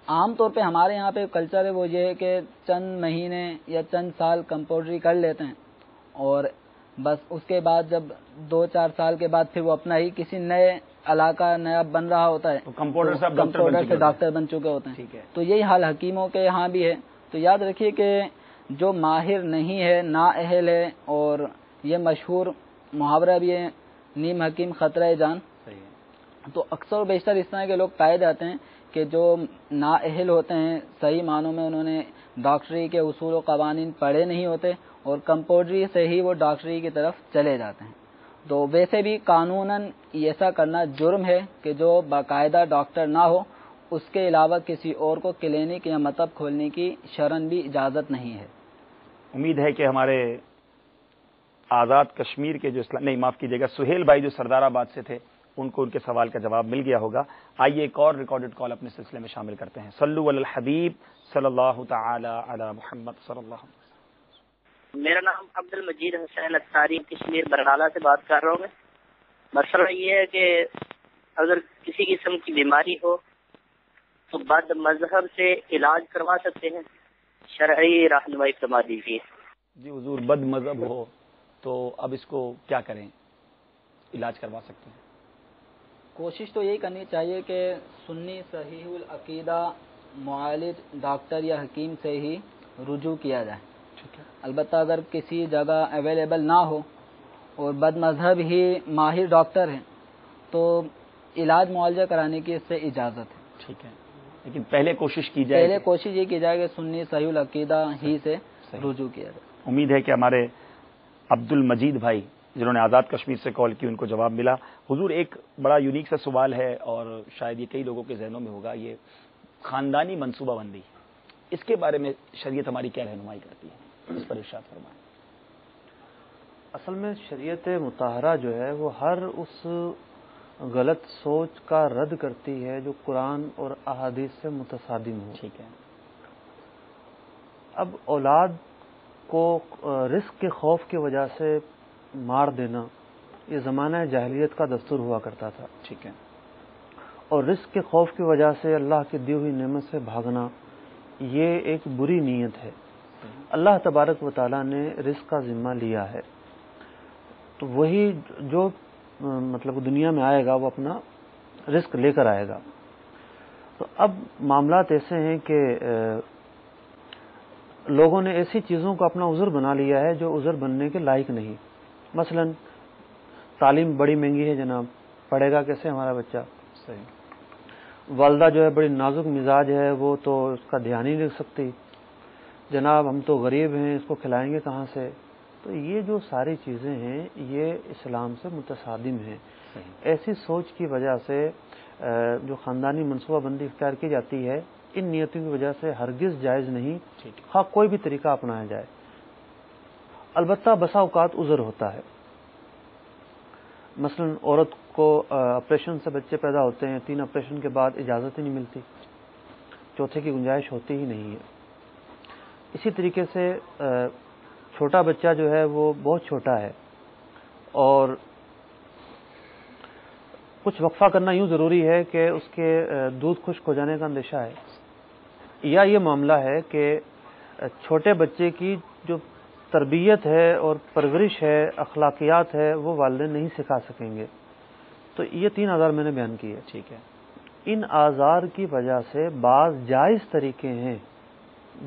عام طور پہ ہمارے یہاں پہ کلچر ہے وہ یہ ہے کہ چند مہینے یا چند سال کمپاؤنڈری کر لیتے ہیں اور بس اس کے بعد جب 2-4 سال کے بعد پھر وہ اپنا ہی کسی نئے علاقہ نیا بن رہا ہوتا ہے کمپاؤنڈر سے ڈاکٹر بن چکے ہوتے ہیں. تو یہی حال حکیموں کے یہاں بھی ہے. تو یاد رکھیے کہ جو ماہر نہیں ہے نااہل ہے اور یہ مشہور محاورہ بھی ہے نیم حکیم خطرہ جان. تو اکثر و بیشتر اس طرح کے لوگ پائے جاتے ہیں کہ جو نااہل ہوتے ہیں صحیح معنوں میں انہوں نے ڈاکٹری کے اصول و قوانین پڑھے نہیں ہوتے اور کمپاؤنڈری سے ہی وہ ڈاکٹری کی طرف چلے جاتے ہیں. تو ویسے بھی قانوناً ایسا کرنا جرم ہے کہ جو باقاعدہ ڈاکٹر نہ ہو اس کے علاوہ کسی اور کو کلینک یا مطب کھولنے کی شرعاً بھی اجازت نہیں ہے. امید ہے کہ ہمارے آزاد کشمیر کے جو نہیں معاف کیجیے گا سہیل بھائی جو سردار آباد سے تھے ان کو ان کے سوال کا جواب مل گیا ہوگا. آئیے ایک اور ریکارڈڈ کال اپنے سلسلے میں شامل کرتے ہیں. صلو علی الحبیب صلی اللہ تعالی علی محمد صلی اللہ علیہ وسلم. میرا نام عبد المجید حسین اتاری کشمیر برنالہ سے بات کر رہا ہوں. میں مسئلہ یہ ہے کہ اگر کسی قسم کی بیماری ہو تو بد مذہب سے علاج کروا سکتے ہیں؟ شرعی رہنمائی فرما دیجیے. جی حضور بد مذہب ہو تو اب اس کو کیا کریں؟ علاج کروا سکتے ہیں. کوشش تو یہی کرنی چاہیے کہ سنی صحیح العقیدہ معالج ڈاکٹر یا حکیم سے ہی رجوع کیا جائے. البتہ اگر کسی جگہ اویلیبل نہ ہو اور بد مذہب ہی ماہر ڈاکٹر ہیں تو علاج معالجہ کرانے کی اس سے اجازت ہے. ٹھیک ہے لیکن پہلے کوشش کی جائے پہلے کوشش یہ کی جائے کہ سنی صحیح العقیدہ ہی سے رجوع کیا جائے. امید ہے کہ ہمارے عبد المجید بھائی جنہوں نے آزاد کشمیر سے کال کی ان کو جواب ملا. حضور ایک بڑا یونیک سا سوال ہے اور شاید یہ کئی لوگوں کے ذہنوں میں ہوگا. یہ خاندانی منصوبہ بندی اس کے بارے میں شریعت ہماری کیا رہنمائی کرتی ہے؟ اس پر ارشاد فرمائیں. اصل میں شریعت مطہرہ جو ہے وہ ہر اس غلط سوچ کا رد کرتی ہے جو قرآن اور احادیث سے متصادم ہو. ٹھیک ہے. اب اولاد کو رزق کے خوف کی وجہ سے مار دینا یہ زمانہ جاہلیت کا دستور ہوا کرتا تھا. ٹھیک ہے. اور رزق کے خوف کی وجہ سے اللہ کی دی ہوئی نعمت سے بھاگنا یہ ایک بری نیت ہے. اللہ تبارک و تعالیٰ نے رزق کا ذمہ لیا ہے تو وہی جو مطلب دنیا میں آئے گا وہ اپنا رزق لے کر آئے گا. تو اب معاملات ایسے ہیں کہ لوگوں نے ایسی چیزوں کو اپنا عذر بنا لیا ہے جو عذر بننے کے لائق نہیں. مثلا تعلیم بڑی مہنگی ہے جناب, پڑھے گا کیسے ہمارا بچہ؟ صحیح. والدہ جو ہے بڑی نازک مزاج ہے, وہ تو اس کا دھیان ہی نہیں رکھ سکتی. جناب ہم تو غریب ہیں, اس کو کھلائیں گے کہاں سے؟ تو یہ جو ساری چیزیں ہیں یہ اسلام سے متصادم ہیں. ایسی سوچ کی وجہ سے جو خاندانی منصوبہ بندی اختیار کی جاتی ہے ان نیتوں کی وجہ سے ہرگز جائز نہیں, ہاں کوئی بھی طریقہ اپنایا جائے. البتہ بسا اوقات عذر ہوتا ہے. مثلا عورت کو آپریشن سے بچے پیدا ہوتے ہیں, 3 آپریشن کے بعد اجازت ہی نہیں ملتی, چوتھے کی گنجائش ہوتی ہی نہیں ہے. اسی طریقے سے چھوٹا بچہ جو ہے وہ بہت چھوٹا ہے, اور کچھ وقفہ کرنا یوں ضروری ہے کہ اس کے دودھ خشک ہو جانے کا اندیشہ ہے، یا یہ معاملہ ہے کہ چھوٹے بچے کی جو تربیت ہے اور پرورش ہے، اخلاقیات ہے، وہ والدین نہیں سکھا سکیں گے. تو یہ 3 آزار میں نے بیان کیے. ٹھیک ہے. ان آزار کی وجہ سے بعض جائز طریقے ہیں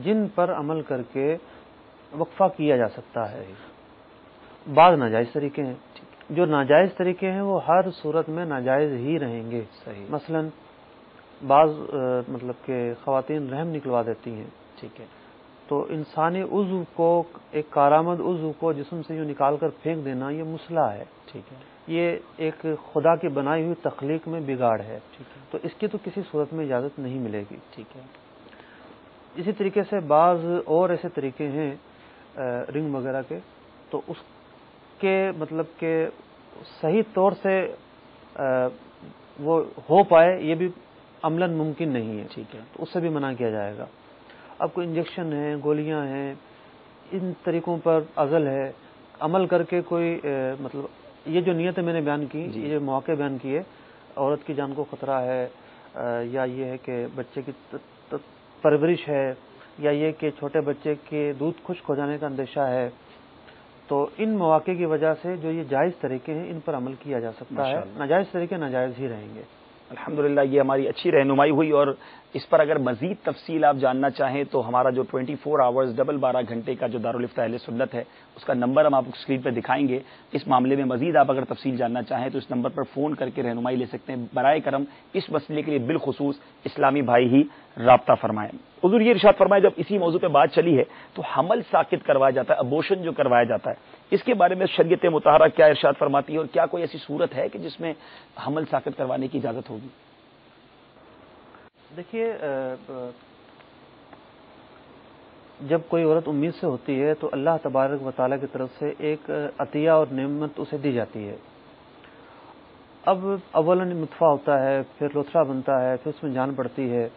جن پر عمل کر کے وقفہ کیا جا سکتا ہے، بعض ناجائز طریقے ہیں. جو ناجائز طریقے ہیں وہ ہر صورت میں ناجائز ہی رہیں گے. مثلا بعض مطلب کہ خواتین رحم نکلوا دیتی ہیں. ٹھیک ہے. تو انسانی عضو کو، ایک کارآمد عضو کو جسم سے یوں نکال کر پھینک دینا یہ مسئلہ ہے. ٹھیک ہے. یہ ایک خدا کی بنائی ہوئی تخلیق میں بگاڑ ہے. تو اس کی تو کسی صورت میں اجازت نہیں ملے گی. ٹھیک ہے. اسی طریقے سے بعض اور ایسے طریقے ہیں رنگ وغیرہ کے، تو اس کے مطلب کہ صحیح طور سے وہ ہو پائے یہ بھی عملاً ممکن نہیں ہے. ٹھیک ہے. تو اس سے بھی منع کیا جائے گا. اب کوئی انجیکشن ہے، گولیاں ہیں، ان طریقوں پر عزل ہے، عمل کر کے کوئی مطلب یہ جو نیتیں میں نے بیان کی، یہ جو مواقع بیان کیے، عورت کی جان کو خطرہ ہے، یا یہ ہے کہ بچے کی پرورش ہے، یا یہ کہ چھوٹے بچے کے دودھ خشک ہو جانے کا اندیشہ ہے، تو ان مواقع کی وجہ سے جو یہ جائز طریقے ہیں ان پر عمل کیا جا سکتا ہے. ناجائز طریقے ناجائز ہی رہیں گے. الحمدللہ یہ ہماری اچھی رہنمائی ہوئی، اور اس پر اگر مزید تفصیل آپ جاننا چاہیں تو ہمارا جو 24 آورز 12 گھنٹے کا جو دارالفتہ اہل سنت ہے اس کا نمبر ہم آپ کو اسکرین پہ دکھائیں گے. اس معاملے میں مزید آپ اگر تفصیل جاننا چاہیں تو اس نمبر پر فون کر کے رہنمائی لے سکتے ہیں. برائے کرم اس مسئلے کے لیے بالخصوص اسلامی بھائی ہی رابطہ فرمائیں. حضور یہ ارشاد فرمائے، جب اسی موضوع پہ بات چلی ہے تو حمل ساقط کروایا جاتا ہے، ابورشن جو کروایا جاتا ہے، اس کے بارے میں شریعت مطہرہ کیا ارشاد فرماتی ہے، اور کیا کوئی ایسی صورت ہے کہ جس میں حمل ساقط کروانے کی اجازت ہوگی؟ دیکھیے، جب کوئی عورت امید سے ہوتی ہے تو اللہ تبارک و تعالیٰ کی طرف سے ایک عطیہ اور نعمت اسے دی جاتی ہے. اب اولاً نطفہ ہوتا ہے، پھر لوتھڑا بنتا ہے، پھر اس میں جان پڑتی ہے.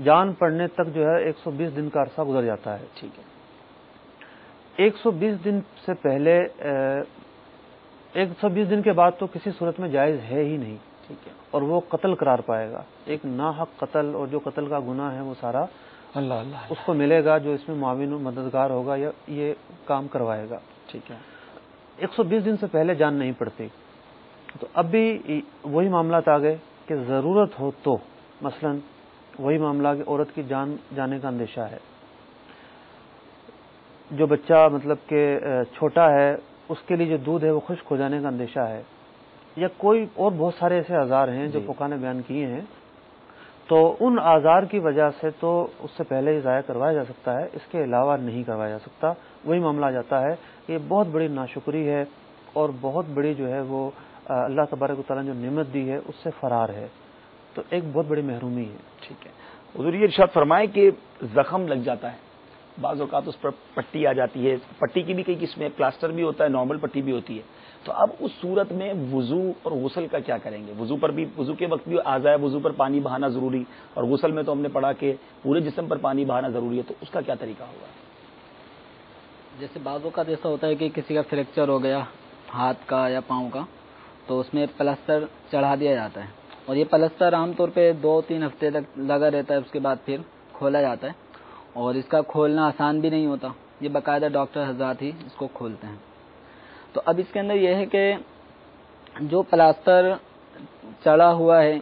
جان پڑنے تک جو ہے 120 دن کا عرصہ گزر جاتا ہے. ٹھیک ہے. 120 دن سے پہلے 120 دن کے بعد تو کسی صورت میں جائز ہے ہی نہیں. ٹھیک ہے. اور وہ قتل قرار پائے گا، ایک ناحق قتل، اور جو قتل کا گناہ ہے وہ سارا اللہ اس کو ملے گا جو اس میں معاون و مددگار ہوگا یا یہ کام کروائے گا. ٹھیک ہے. 120 دن سے پہلے جان نہیں پڑتی. تو اب بھی وہی معاملات آ گئے کہ ضرورت ہو تو، مثلا وہی معاملہ کہ عورت کی جان جانے کا اندیشہ ہے، جو بچہ مطلب کہ چھوٹا ہے اس کے لیے جو دودھ ہے وہ خشک ہو جانے کا اندیشہ ہے، یا کوئی اور بہت سارے ایسے آزار ہیں جو فقہا نے بیان کیے ہیں. تو ان آزار کی وجہ سے تو اس سے پہلے ہی ضائع کروایا جا سکتا ہے، اس کے علاوہ نہیں کروایا جا سکتا. وہی معاملہ آ جاتا ہے کہ یہ بہت بڑی ناشکری ہے اور بہت بڑی جو ہے وہ اللہ تبارک و تعالیٰ نے جو نعمت دی ہے اس سے فرار ہے. تو ایک بہت بڑی محرومی ہے. ٹھیک ہے. حضور یہ ارشاد فرمائیں کہ زخم لگ جاتا ہے، بعض اوقات اس پر پٹی آ جاتی ہے، پٹی کی بھی کئی قسمیں، پلاسٹر بھی ہوتا ہے، نارمل پٹی بھی ہوتی ہے. تو اب اس صورت میں وضو اور غسل کا کیا کریں گے؟ وضو کے وقت بھی آزائے وضو پر پانی بہانا ضروری، اور غسل میں تو ہم نے پڑھا کہ پورے جسم پر پانی بہانا ضروری ہے. تو اس کا کیا طریقہ ہوگا؟ جیسے بعض اوقات ایسا ہوتا ہے کہ کسی کا فریکچر ہو گیا ہاتھ کا یا پاؤں کا، تو اس میں پلسٹر چڑھا دیا جاتا ہے، اور یہ پلسٹر عام طور پہ 2-3 ہفتے تک لگا رہتا ہے، اس کے بعد پھر کھولا جاتا ہے. اور اس کا کھولنا آسان بھی نہیں ہوتا، یہ باقاعدہ ڈاکٹر حضرات ہی اس کو کھولتے ہیں. تو اب اس کے اندر یہ ہے کہ جو پلاسٹر چڑھا ہوا ہے،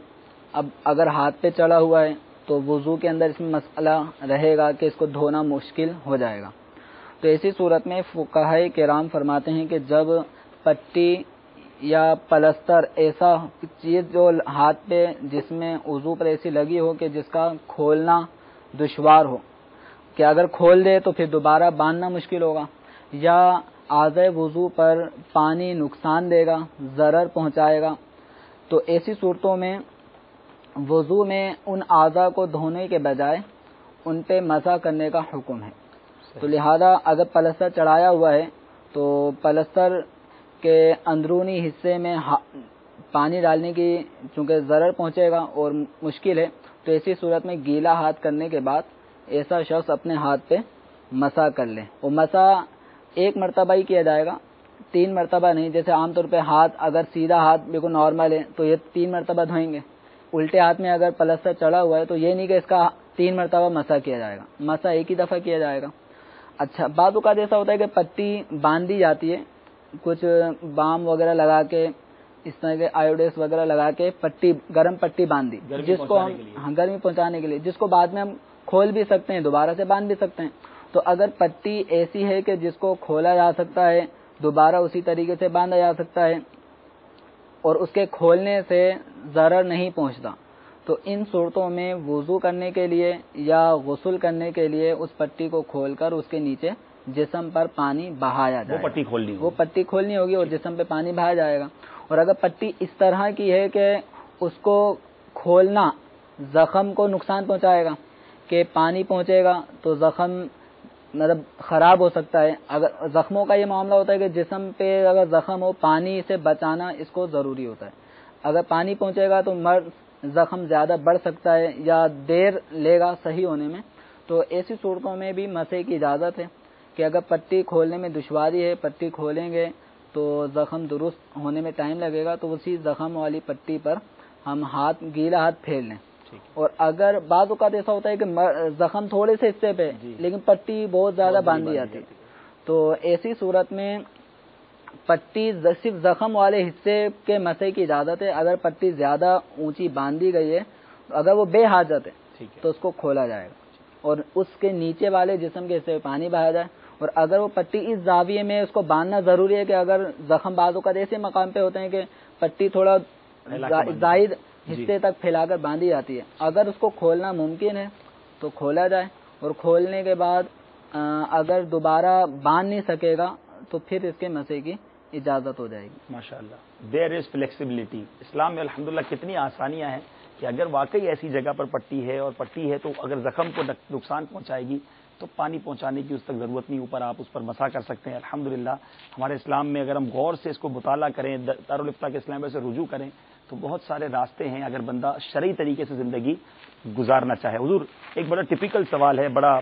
اب اگر ہاتھ پہ چڑھا ہوا ہے تو وضو کے اندر اس میں مسئلہ رہے گا کہ اس کو دھونا مشکل ہو جائے گا. تو ایسی صورت میں فقہائے کرام فرماتے ہیں کہ جب پٹی یا پلستر ایسا چیز جو ہاتھ پہ جس میں وضو پر ایسی لگی ہو کہ جس کا کھولنا دشوار ہو، کہ اگر کھول دے تو پھر دوبارہ باندھنا مشکل ہوگا، یا اعضائے وضو پر پانی نقصان دے گا، ضرر پہنچائے گا، تو ایسی صورتوں میں وضو میں ان اعضاء کو دھونے کے بجائے ان پہ مسح کرنے کا حکم ہے. تو لہذا اگر پلستر چڑھایا ہوا ہے تو پلستر کے اندرونی حصے میں پانی ڈالنے کی چونکہ ضرر پہنچے گا اور مشکل ہے، تو ایسی صورت میں گیلا ہاتھ کرنے کے بعد ایسا شخص اپنے ہاتھ پہ مسح کر لے. اور مسح ایک مرتبہ ہی کیا جائے گا 3 مرتبہ نہیں، جیسے عام طور پہ ہاتھ اگر سیدھا ہاتھ بالکل نارمل ہے تو یہ 3 مرتبہ دھوئیں گے، الٹے ہاتھ میں اگر پلستر چڑھا ہوا ہے تو یہ نہیں کہ اس کا 3 مرتبہ مسح کیا جائے گا، مسح ایک ہی دفعہ کیا جائے گا۔ اچھا، بعض اوقات ایسا ہوتا ہے کہ پٹی باندھی جاتی ہے، کچھ بام وغیرہ لگا کے، اس طرح کے آیوڈیکس وغیرہ لگا کے پٹی، گرم پٹی باندھی، جس کو ہم گرمی پہنچانے کے لیے، جس کو بعد میں ہم کھول بھی سکتے ہیں، دوبارہ سے باندھ بھی سکتے ہیں۔ تو اگر پٹی ایسی ہے کہ جس کو کھولا جا سکتا ہے، دوبارہ اسی طریقے سے باندھا جا سکتا ہے اور اس کے کھولنے سے ضرر نہیں پہنچتا، تو ان صورتوں میں وضو کرنے کے لیے یا غسل کرنے کے لیے اس پٹی کو کھول کر اس کے نیچے جسم پر پانی بہایا جائے گا۔ وہ پٹی کھولنی ہوگی اور جسم پہ پانی بہایا جائے گا۔ اور اگر پٹی اس طرح کی ہے کہ اس کو کھولنا زخم کو نقصان پہنچائے گا، کہ پانی پہنچے گا تو زخم مطلب خراب ہو سکتا ہے، اگر زخموں کا یہ معاملہ ہوتا ہے کہ جسم پہ اگر زخم ہو، پانی سے بچانا اس کو ضروری ہوتا ہے۔ اگر پانی پہنچے گا تو زخم زیادہ بڑھ سکتا ہے یا دیر لے گا صحیح ہونے میں، تو ایسی صورتوں میں بھی مسح کی اجازت ہے کہ اگر پٹی کھولنے میں دشواری ہے، پٹی کھولیں گے تو زخم درست ہونے میں ٹائم لگے گا، تو اسی زخم والی پٹی پر ہم گیلا ہاتھ پھیر لیں۔ اور اگر بعض اوقات ایسا ہوتا ہے کہ زخم تھوڑے سے حصے پہ لیکن پٹی بہت زیادہ باندھی جاتی ہے، تو ایسی صورت میں پٹی صرف زخم والے حصے کے مسح کی اجازت ہے۔ اگر پٹی زیادہ اونچی باندھی گئی ہے، اگر وہ بے حاجت ہے تو اس کو کھولا جائے گا اور اس کے نیچے والے جسم کے حصے میں پانی بہایا جائے۔ اور اگر وہ پٹی اس زاویے میں اس کو باندھنا ضروری ہے کہ اگر زخم بعض اوقات ایسے مقام پہ ہوتے ہیں کہ پٹی تھوڑا زائد حصے تک پھیلا کر باندھی جاتی ہے، اگر اس کو کھولنا ممکن ہے تو کھولا جائے، اور کھولنے کے بعد اگر دوبارہ باندھ نہیں سکے گا تو پھر اس کے مسح کی اجازت ہو جائے گی۔ ماشاءاللہ، دیر از فلیکسیبلٹی۔ اسلام میں الحمدللہ کتنی آسانیاں ہیں کہ اگر واقعی ایسی جگہ پر پٹی ہے اور پٹی ہے تو اگر زخم کو نقصان پہنچائے گی تو پانی پہنچانے کی اس تک ضرورت نہیں، اوپر آپ اس پر مسح کر سکتے ہیں۔ الحمدللہ ہمارے اسلام میں اگر ہم غور سے اس کو مطالعہ کریں، دارالفتہ کے اسلام سے رجوع کریں تو بہت سارے راستے ہیں اگر بندہ شرعی طریقے سے زندگی گزارنا چاہے۔ حضور، ایک بڑا ٹپیکل سوال ہے، بڑا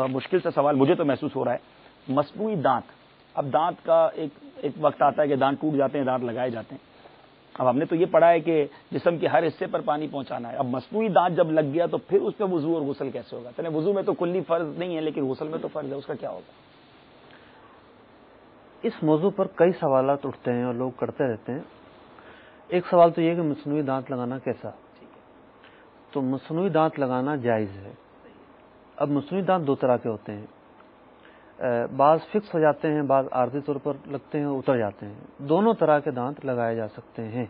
مشکل سا سوال مجھے تو محسوس ہو رہا ہے، مصنوعی دانت۔ اب دانت کا ایک وقت آتا ہے کہ دانت ٹوٹ جاتے ہیں، دانت لگائے جاتے ہیں۔ اب ہم نے تو یہ پڑھا ہے کہ جسم کے ہر حصے پر پانی پہنچانا ہے، اب مصنوعی دانت جب لگ گیا تو پھر اس پہ وضو اور غسل کیسے ہوگا؟ یعنی وضو میں تو کلی فرض نہیں ہے لیکن غسل میں تو فرض ہے، اس کا کیا ہوگا؟ اس موضوع پر کئی سوالات اٹھتے ہیں اور لوگ کرتے رہتے ہیں۔ ایک سوال تو یہ کہ مصنوعی دانت لگانا کیسا؟ تو مصنوعی دانت لگانا جائز ہے۔ اب مصنوعی دانت دو طرح کے ہوتے ہیں، بعض فکس ہو جاتے ہیں، بعض عارضی طور پر لگتے ہیں اور اتر جاتے ہیں، دونوں طرح کے دانت لگائے جا سکتے ہیں۔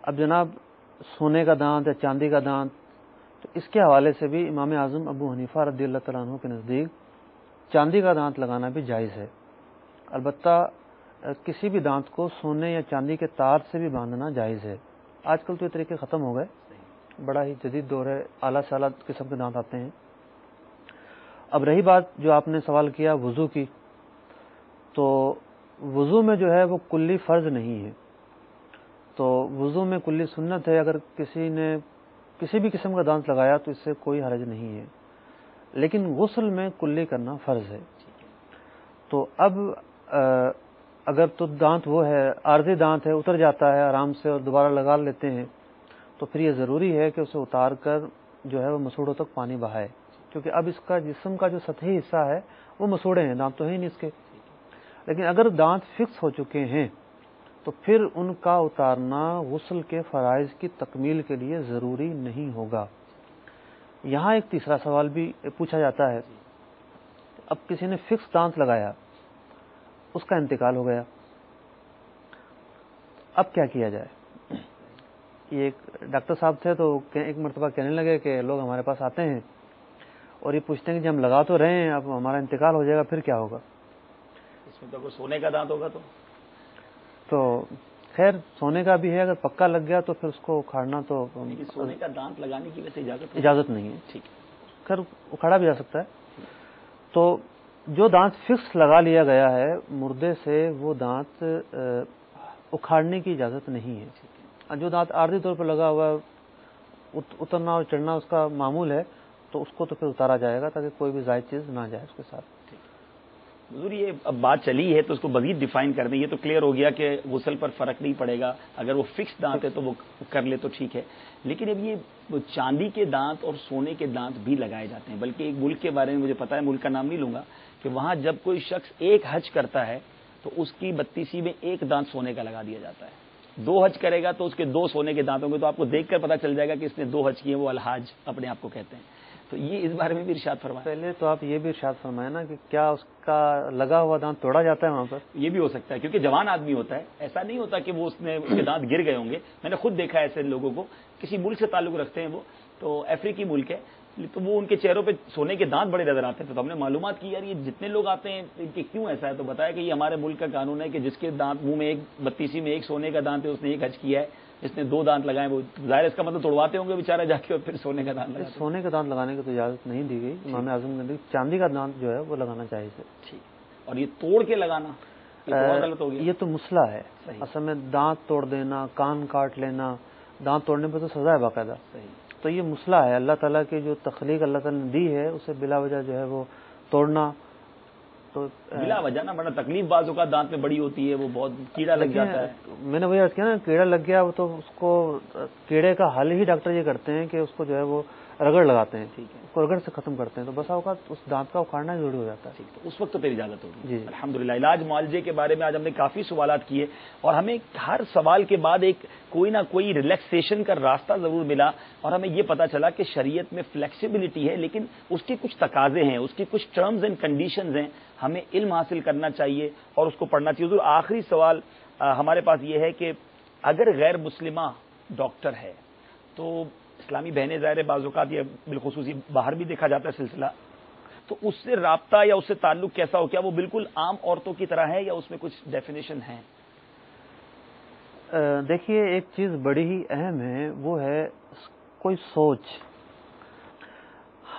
اب جناب سونے کا دانت یا چاندی کا دانت، تو اس کے حوالے سے بھی امام اعظم ابو حنیفہ رضی اللہ تعالیٰ عنہ کے نزدیک چاندی کا دانت لگانا بھی جائز ہے۔ البتہ کسی بھی دانت کو سونے یا چاندی کے تار سے بھی باندھنا جائز ہے۔ آج کل تو یہ طریقے ختم ہو گئے، بڑا ہی جدید دور ہے، اعلیٰ سے اعلیٰ قسم کے دانت آتے ہیں۔ اب رہی بات جو آپ نے سوال کیا وضو کی، تو وضو میں جو ہے وہ کلی فرض نہیں ہے، تو وضو میں کلی سنت ہے۔ اگر کسی نے کسی بھی قسم کا دانت لگایا تو اس سے کوئی حرج نہیں ہے، لیکن غسل میں کلی کرنا فرض ہے۔ تو اب اگر تو دانت وہ ہے عارضی دانت ہے، اتر جاتا ہے آرام سے اور دوبارہ لگا لیتے ہیں، تو پھر یہ ضروری ہے کہ اسے اتار کر جو ہے وہ مسوڑوں تک پانی بہائے، کیونکہ اب اس کا جسم کا جو سطحی حصہ ہے وہ مسوڑے ہیں، دانت تو ہے نہیں اس کے۔ لیکن اگر دانت فکس ہو چکے ہیں تو پھر ان کا اتارنا غسل کے فرائض کی تکمیل کے لیے ضروری نہیں ہوگا۔ یہاں ایک تیسرا سوال بھی پوچھا جاتا ہے، اب کسی نے فکس دانت لگایا، اس کا انتقال ہو گیا، اب کیا کیا جائے؟ یہ ایک ڈاکٹر صاحب تھے تو ایک مرتبہ کہنے لگے کہ لوگ ہمارے پاس آتے ہیں اور یہ پوچھتے ہیں کہ جب ہم لگا تو رہے ہیں، اب ہمارا انتقال ہو جائے گا پھر کیا ہوگا؟ اس میں تو کوئی سونے کا دانت ہوگا تو خیر سونے کا بھی ہے، اگر پکا لگ گیا تو پھر اس کو اکھاڑنا تو سونے کا دانت لگانے کی ویسے اجازت نہیں ہے، ٹھیک، خیر اکھاڑا بھی جا سکتا ہے۔ تو جو دانت فکس لگا لیا گیا ہے مردے سے، وہ دانت اکھاڑنے کی اجازت نہیں ہے۔ جو دانت عارضی طور پر لگا ہوا اترنا اور چڑھنا اس کا معمول ہے، تو اس کو تو پھر اتارا جائے گا تاکہ کوئی بھی زائد چیز نہ جائے اس کے ساتھ۔ حضور یہ اب بات چلی ہے تو اس کو مزید ڈیفائن کر دیں. یہ تو کلیئر ہو گیا کہ غسل پر فرق نہیں پڑے گا, اگر وہ فکس دانت ہے تو وہ کر لے تو ٹھیک ہے. لیکن اب یہ چاندی کے دانت اور سونے کے دانت بھی لگائے جاتے ہیں, بلکہ ایک ملک کے بارے میں مجھے پتا ہے, ملک کا نام نہیں لوں گا, کہ وہاں جب کوئی شخص ایک حج کرتا ہے تو اس کی 32 میں ایک دانت سونے کا لگا دیا جاتا ہے. 2 حج کرے گا تو اس کے 2 سونے کے دانت ہوں گے. تو آپ کو دیکھ کر پتا چل جائے گا کہ اس نے 2 حج کیے, وہ الحاج اپنے آپ کو کہتے ہیں. تو یہ اس بارے میں بھی ارشاد فرمائیں. پہلے تو آپ یہ بھی ارشاد فرمائیں نا کہ کیا اس کا لگا ہوا دانت توڑا جاتا ہے وہاں پر؟ یہ بھی ہو سکتا ہے, کیونکہ جوان آدمی ہوتا ہے, ایسا نہیں ہوتا کہ وہ اس کے دانت گر گئے ہوں گے. میں نے خود دیکھا ہے ایسے لوگوں کو, کسی ملک سے تعلق رکھتے ہیں وہ, تو افریقی ملک ہے, تو وہ ان کے چہروں پہ سونے کے دانت بڑے نظر آتے ہیں. تو ہم نے معلومات کی یار یہ جتنے لوگ آتے ہیں ان کے کیوں ایسا ہے, تو بتایا کہ یہ ہمارے ملک کا قانون ہے کہ جس کے دانت منہ میں 32 میں ایک سونے کا دانت ہے اس نے ایک حج کیا ہے, جس نے 2 دانت لگائے وہ ظاہر اس کا مطلب توڑواتے ہوں گے بیچارہ جا کے, اور پھر سونے کا دانت لگاتے. سونے کا دانت لگانے کی تو اجازت نہیں دی گئی امام اعظم نے, چاندی کا دانت جو ہے وہ لگانا چاہیے. ٹھیک, اور یہ توڑ کے لگانا غلط ہو گیا. یہ تو مسئلہ ہے اصل میں, دانت توڑ دینا, کان کاٹ لینا, دانت توڑنے پہ تو سزا ہے باقاعدہ. تو یہ مسئلہ ہے, اللہ تعالیٰ کی جو تخلیق اللہ تعالیٰ نے دی ہے اسے بلا وجہ جو ہے وہ توڑنا تو بلا وجہ نا, ورنہ تکلیف بعض اوقات دانت میں بڑی ہوتی ہے, وہ بہت کیڑا لگ جاتا ہے. میں نے وہی عرض کیا نا, کیڑا لگ گیا تو اس کو کیڑے کا حل ہی ڈاکٹر یہ کرتے ہیں کہ اس کو جو ہے وہ رگڑ لگاتے ہیں, ٹھیک ہے, اس کو رگڑ سے ختم کرتے ہیں. تو بس اوقات اس دانت کا اکھاڑنا ضروری ہو جاتا ہے. ٹھیک, تو اس وقت تو پھر اجازت ہوگی. جی الحمدللہ. علاج معالجے کے بارے میں آج ہم نے کافی سوالات کیے, اور ہمیں ہر سوال کے بعد ایک کوئی نہ کوئی ریلیکسیشن کا راستہ ضرور ملا, اور ہمیں یہ پتا چلا کہ شریعت میں فلیکسیبلٹی ہے, لیکن اس کے کچھ تقاضے ہیں, اس کی کچھ ٹرمز اینڈ کنڈیشنز ہیں. ہمیں علم حاصل کرنا چاہیے اور اس کو پڑھنا چاہیے. حضور آخری سوال ہمارے پاس یہ ہے کہ اگر غیر مسلمہ ڈاکٹر ہے تو اسلامی بہنیں ظاہر بعض اوقات یہ بالخصوص باہر بھی دیکھا جاتا ہے سلسلہ, تو اس سے رابطہ یا اس سے تعلق کیسا ہو, کیا وہ بالکل عام عورتوں کی طرح ہے یا اس میں کچھ ڈیفینیشن ہے؟ دیکھیے ایک چیز بڑی ہی اہم ہے, وہ ہے کوئی سوچ.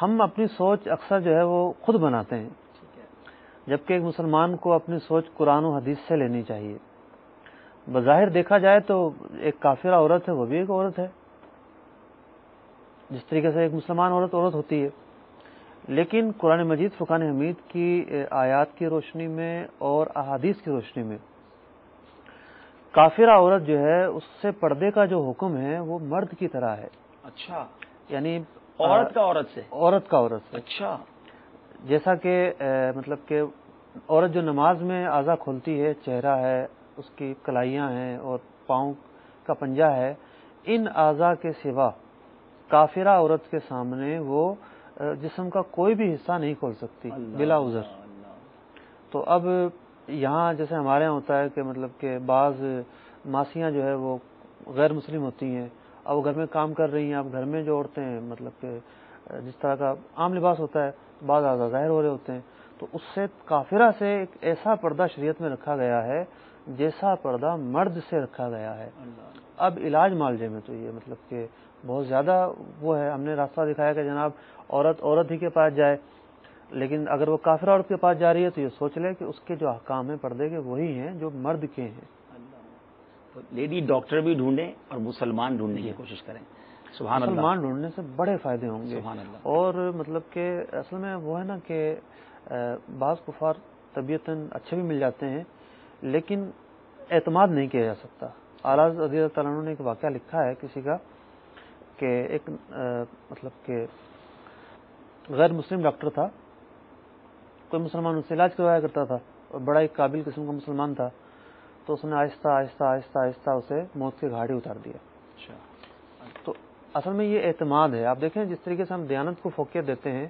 ہم اپنی سوچ اکثر جو ہے وہ خود بناتے ہیں, جبکہ ایک مسلمان کو اپنی سوچ قرآن و حدیث سے لینی چاہیے. بظاہر دیکھا جائے تو ایک کافرہ عورت ہے وہ بھی ایک عورت ہے, جس طریقے سے ایک مسلمان عورت ہوتی ہے, لیکن قرآن مجید فرقان حمید کی آیات کی روشنی میں اور احادیث کی روشنی میں کافرہ عورت جو ہے اس سے پردے کا جو حکم ہے وہ مرد کی طرح ہے. اچھا, یعنی عورت کا عورت سے, عورت کا عورت سے. اچھا, جیسا کہ مطلب کہ عورت جو نماز میں اعضا کھولتی ہے, چہرہ ہے, اس کی کلائیاں ہیں اور پاؤں کا پنجہ ہے, ان اعضا کے سوا کافرہ عورت کے سامنے وہ جسم کا کوئی بھی حصہ نہیں کھول سکتی بلا عذر. تو اب یہاں جیسے ہمارے یہاں ہوتا ہے کہ مطلب کہ بعض ماسیاں جو ہے وہ غیر مسلم ہوتی ہیں, اب وہ گھر میں کام کر رہی ہیں, اب گھر میں جو عورتیں ہیں مطلب کہ جس طرح کا عام لباس ہوتا ہے بعض اعضاء ظاہر ہو رہے ہوتے ہیں, تو اس سے کافرہ سے ایک ایسا پردہ شریعت میں رکھا گیا ہے جیسا پردہ مرد سے رکھا گیا ہے. اب علاج معالجے میں تو یہ مطلب کہ بہت زیادہ وہ ہے, ہم نے راستہ دکھایا کہ جناب عورت ہی کے پاس جائے, لیکن اگر وہ کافرہ عورت کے پاس جا رہی ہے تو یہ سوچ لے کہ اس کے جو احکام ہیں پردے کے وہی ہیں جو مرد کے ہیں. تو لیڈی ڈاکٹر بھی ڈھونڈیں اور مسلمان ڈھونڈنے کی کوشش کریں. سبحان اللہ, مسلمان ڈھونڈنے سے بڑے فائدے ہوں گے. سبحان اللہ. اور مطلب کہ اصل میں وہ ہے نا کہ بعض کفار طبیعتاً اچھے بھی مل جاتے ہیں لیکن اعتماد نہیں کیا جا سکتا. اعلیٰ رضی اللہ تعالیٰ عنہ نے ایک واقعہ لکھا ہے کسی کا کہ ایک مطلب کہ غیر مسلم ڈاکٹر تھا, کوئی مسلمان اس سے علاج کروایا کرتا تھا اور بڑا ایک قابل قسم کا مسلمان تھا, تو اس نے آہستہ آہستہ آہستہ آہستہ اسے موت کے گھاٹی اتار دیا. تو اصل میں یہ اعتماد ہے. آپ دیکھیں جس طریقے سے ہم دیانت کو فوقیت دیتے ہیں,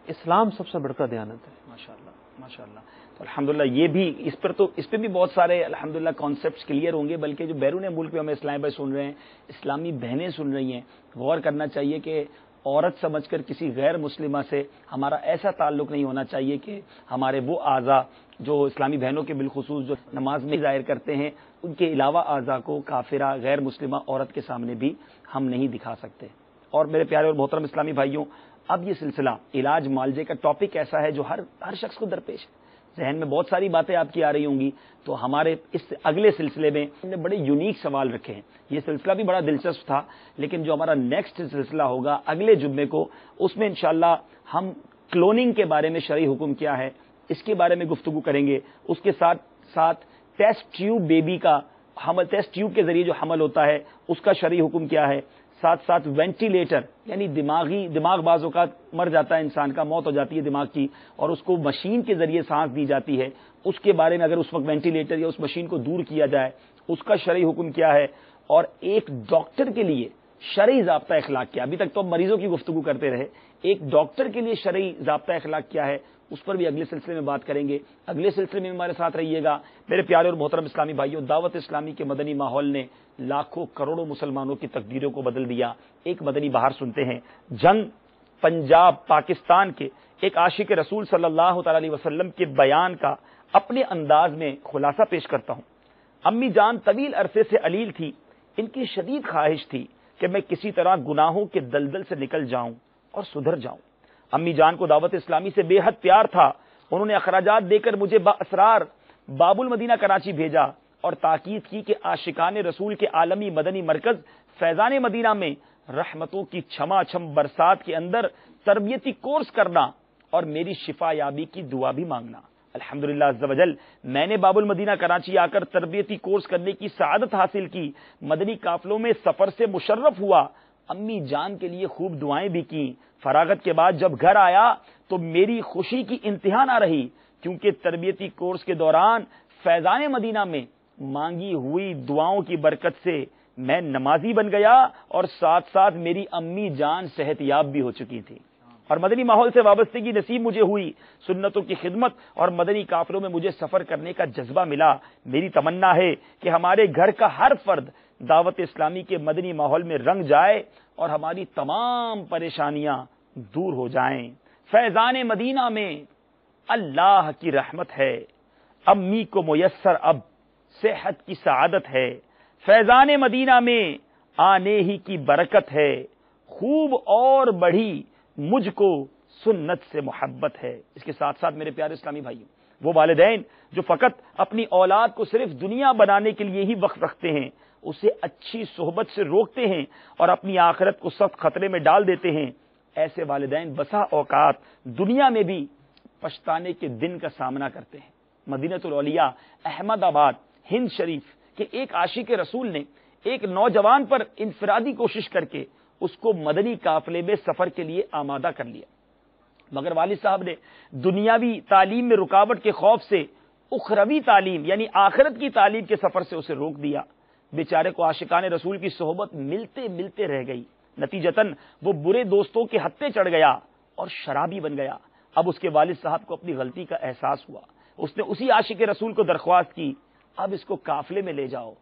اسلام سب سے بڑھ کر دیانت ہے. ماشاءاللہ ماشاءاللہ. تو الحمدللہ یہ بھی اس پہ بھی بہت سارے الحمدللہ کانسیپٹس کلیئر ہوں گے, بلکہ جو بیرون ملک پہ ہمیں اسلام بھائی سن رہے ہیں, اسلامی بہنیں سن رہی ہیں, غور کرنا چاہیے کہ عورت سمجھ کر کسی غیر مسلمہ سے ہمارا ایسا تعلق نہیں ہونا چاہیے کہ ہمارے وہ اعضاء جو اسلامی بہنوں کے بالخصوص جو نماز میں ظاہر کرتے ہیں ان کے علاوہ اعضاء کو کافرہ غیر مسلمہ عورت کے سامنے بھی ہم نہیں دکھا سکتے. اور میرے پیارے اور محترم اسلامی بھائیوں, اب یہ سلسلہ علاج معالجے کا ٹاپک ایسا ہے جو ہر شخص کو درپیش ہے. ذہن میں بہت ساری باتیں آپ کی آ رہی ہوں گی, تو ہمارے اس اگلے سلسلے میں ہم نے بڑے یونیک سوال رکھے ہیں. یہ سلسلہ بھی بڑا دلچسپ تھا, لیکن جو ہمارا نیکسٹ سلسلہ ہوگا اگلے جمعے کو, اس میں انشاءاللہ ہم کلوننگ کے بارے میں شرعی حکم کیا ہے, اس کے بارے میں گفتگو کریں گے. اس کے ساتھ ساتھ ٹیسٹ ٹیوب بیبی کا حمل، ٹیسٹ ٹیوب کے ذریعے جو حمل ہوتا ہے اس کا شرعی حکم کیا ہے. ساتھ ساتھ وینٹیلیٹر یعنی دماغ بعض اوقات مر جاتا ہے، انسان کا موت ہو جاتی ہے دماغ کی، اور اس کو مشین کے ذریعے سانس دی جاتی ہے، اس کے بارے میں اگر اس وقت وینٹیلیٹر یا اس مشین کو دور کیا جائے اس کا شرعی حکم کیا ہے. اور ایک ڈاکٹر کے لیے شرعی ضابطہ اخلاق کیا. ابھی تک تو ہم مریضوں کی گفتگو کرتے رہے، ایک ڈاکٹر کے لیے شرعی ضابطہ اخلاق کیا ہے اس پر بھی اگلے سلسلے میں بات کریں گے. اگلے سلسلے میں ہمارے ساتھ رہیے گا. میرے پیارے اور محترم اسلامی بھائیوں، دعوت اسلامی کے مدنی ماحول نے لاکھوں کروڑوں مسلمانوں کی تقدیروں کو بدل دیا. ایک مدنی بہار سنتے ہیں. جنگ پنجاب پاکستان کے ایک عاشق رسول صلی اللہ تعالی علیہ وسلم کے بیان کا اپنے انداز میں خلاصہ پیش کرتا ہوں. امی جان طویل عرصے سے علیل تھی. ان کی شدید خواہش تھی کہ میں کسی طرح گناہوں کے دلدل سے نکل جاؤں اور سدھر جاؤں. امی جان کو دعوت اسلامی سے بے حد پیار تھا. انہوں نے اخراجات دے کر مجھے اسرار باب المدینہ کراچی بھیجا اور تاکید کی کہ عاشقان رسول کے عالمی مدنی مرکز فیضان مدینہ میں رحمتوں کی چھما چھم برسات کے اندر تربیتی کورس کرنا اور میری شفا یابی کی دعا بھی مانگنا. الحمدللہ عز و جل میں نے باب المدینہ کراچی آ کر تربیتی کورس کرنے کی سعادت حاصل کی. مدنی قافلوں میں سفر سے مشرف ہوا. امی جان کے لیے خوب دعائیں بھی کی. فراغت کے بعد جب گھر آیا تو میری خوشی کی انتہا نہ رہی، کیونکہ تربیتی کورس کے دوران فیضان مدینہ میں مانگی ہوئی دعاؤں کی برکت سے میں نمازی بن گیا اور ساتھ ساتھ میری امی جان صحت یاب بھی ہو چکی تھی. اور مدنی ماحول سے وابستگی نصیب مجھے ہوئی. سنتوں کی خدمت اور مدنی قافلوں میں مجھے سفر کرنے کا جذبہ ملا. میری تمنا ہے کہ ہمارے گھر کا ہر فرد دعوت اسلامی کے مدنی ماحول میں رنگ جائے اور ہماری تمام پریشانیاں دور ہو جائیں. فیضان مدینہ میں اللہ کی رحمت ہے، امی کو میسر اب صحت کی سعادت ہے. فیضان مدینہ میں آنے ہی کی برکت ہے، خوب اور بڑھی مجھ کو سنت سے محبت ہے. اس کے ساتھ ساتھ میرے پیارے اسلامی بھائیوں، وہ والدین جو فقط اپنی اولاد کو صرف دنیا بنانے کے لیے ہی وقت رکھتے ہیں، اسے اچھی صحبت سے روکتے ہیں اور اپنی آخرت کو سخت خطرے میں ڈال دیتے ہیں، ایسے والدین بسا اوقات دنیا میں بھی پچھتانے کے دن کا سامنا کرتے ہیں. مدینہ الاولیاء احمد آباد ہند شریف کے ایک عاشق رسول نے ایک نوجوان پر انفرادی کوشش کر کے اس کو مدنی قافلے میں سفر کے لیے آمادہ کر لیا، مگر والد صاحب نے دنیاوی تعلیم میں رکاوٹ کے خوف سے اخروی تعلیم یعنی آخرت کی تعلیم کے سفر سے اسے روک دیا. بیچارے کو عاشقان رسول کی صحبت ملتے ملتے رہ گئی. نتیجتاً وہ برے دوستوں کے ہتھے چڑھ گیا اور شرابی بن گیا. اب اس کے والد صاحب کو اپنی غلطی کا احساس ہوا. اس نے اسی عاشق رسول کو درخواست کی، اب اس کو قافلے میں لے جاؤ،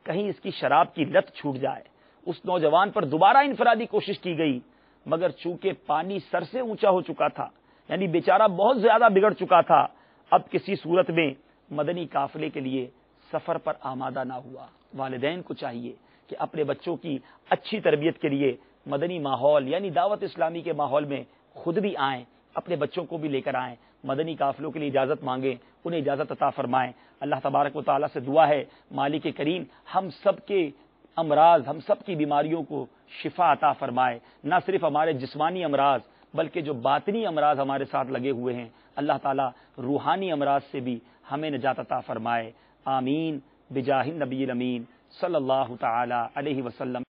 کہیں اس کی شراب کی لت چھوٹ جائے. اس نوجوان پر دوبارہ انفرادی کوشش کی گئی، مگر چونکہ پانی سر سے اونچا ہو چکا تھا، یعنی بیچارہ بہت زیادہ بگڑ چکا تھا، اب کسی صورت میں مدنی قافلے کے لیے سفر پر آمادہ نہ ہوا. والدین کو چاہیے کہ اپنے بچوں کی اچھی تربیت کے لیے مدنی ماحول یعنی دعوت اسلامی کے ماحول میں خود بھی آئیں، اپنے بچوں کو بھی لے کر آئیں، مدنی قافلوں کے لیے اجازت مانگیں، انہیں اجازت عطا فرمائیں. اللہ تبارک و تعالیٰ سے دعا ہے مالک کریم ہم سب کے امراض، ہم سب کی بیماریوں کو شفا عطا فرمائے. نہ صرف ہمارے جسمانی امراض بلکہ جو باطنی امراض ہمارے ساتھ لگے ہوئے ہیں، اللہ تعالیٰ روحانی امراض سے بھی ہمیں نجات عطا فرمائے. آمین بجاہ النبی الامین صلی اللہ تعالی علیہ وسلم.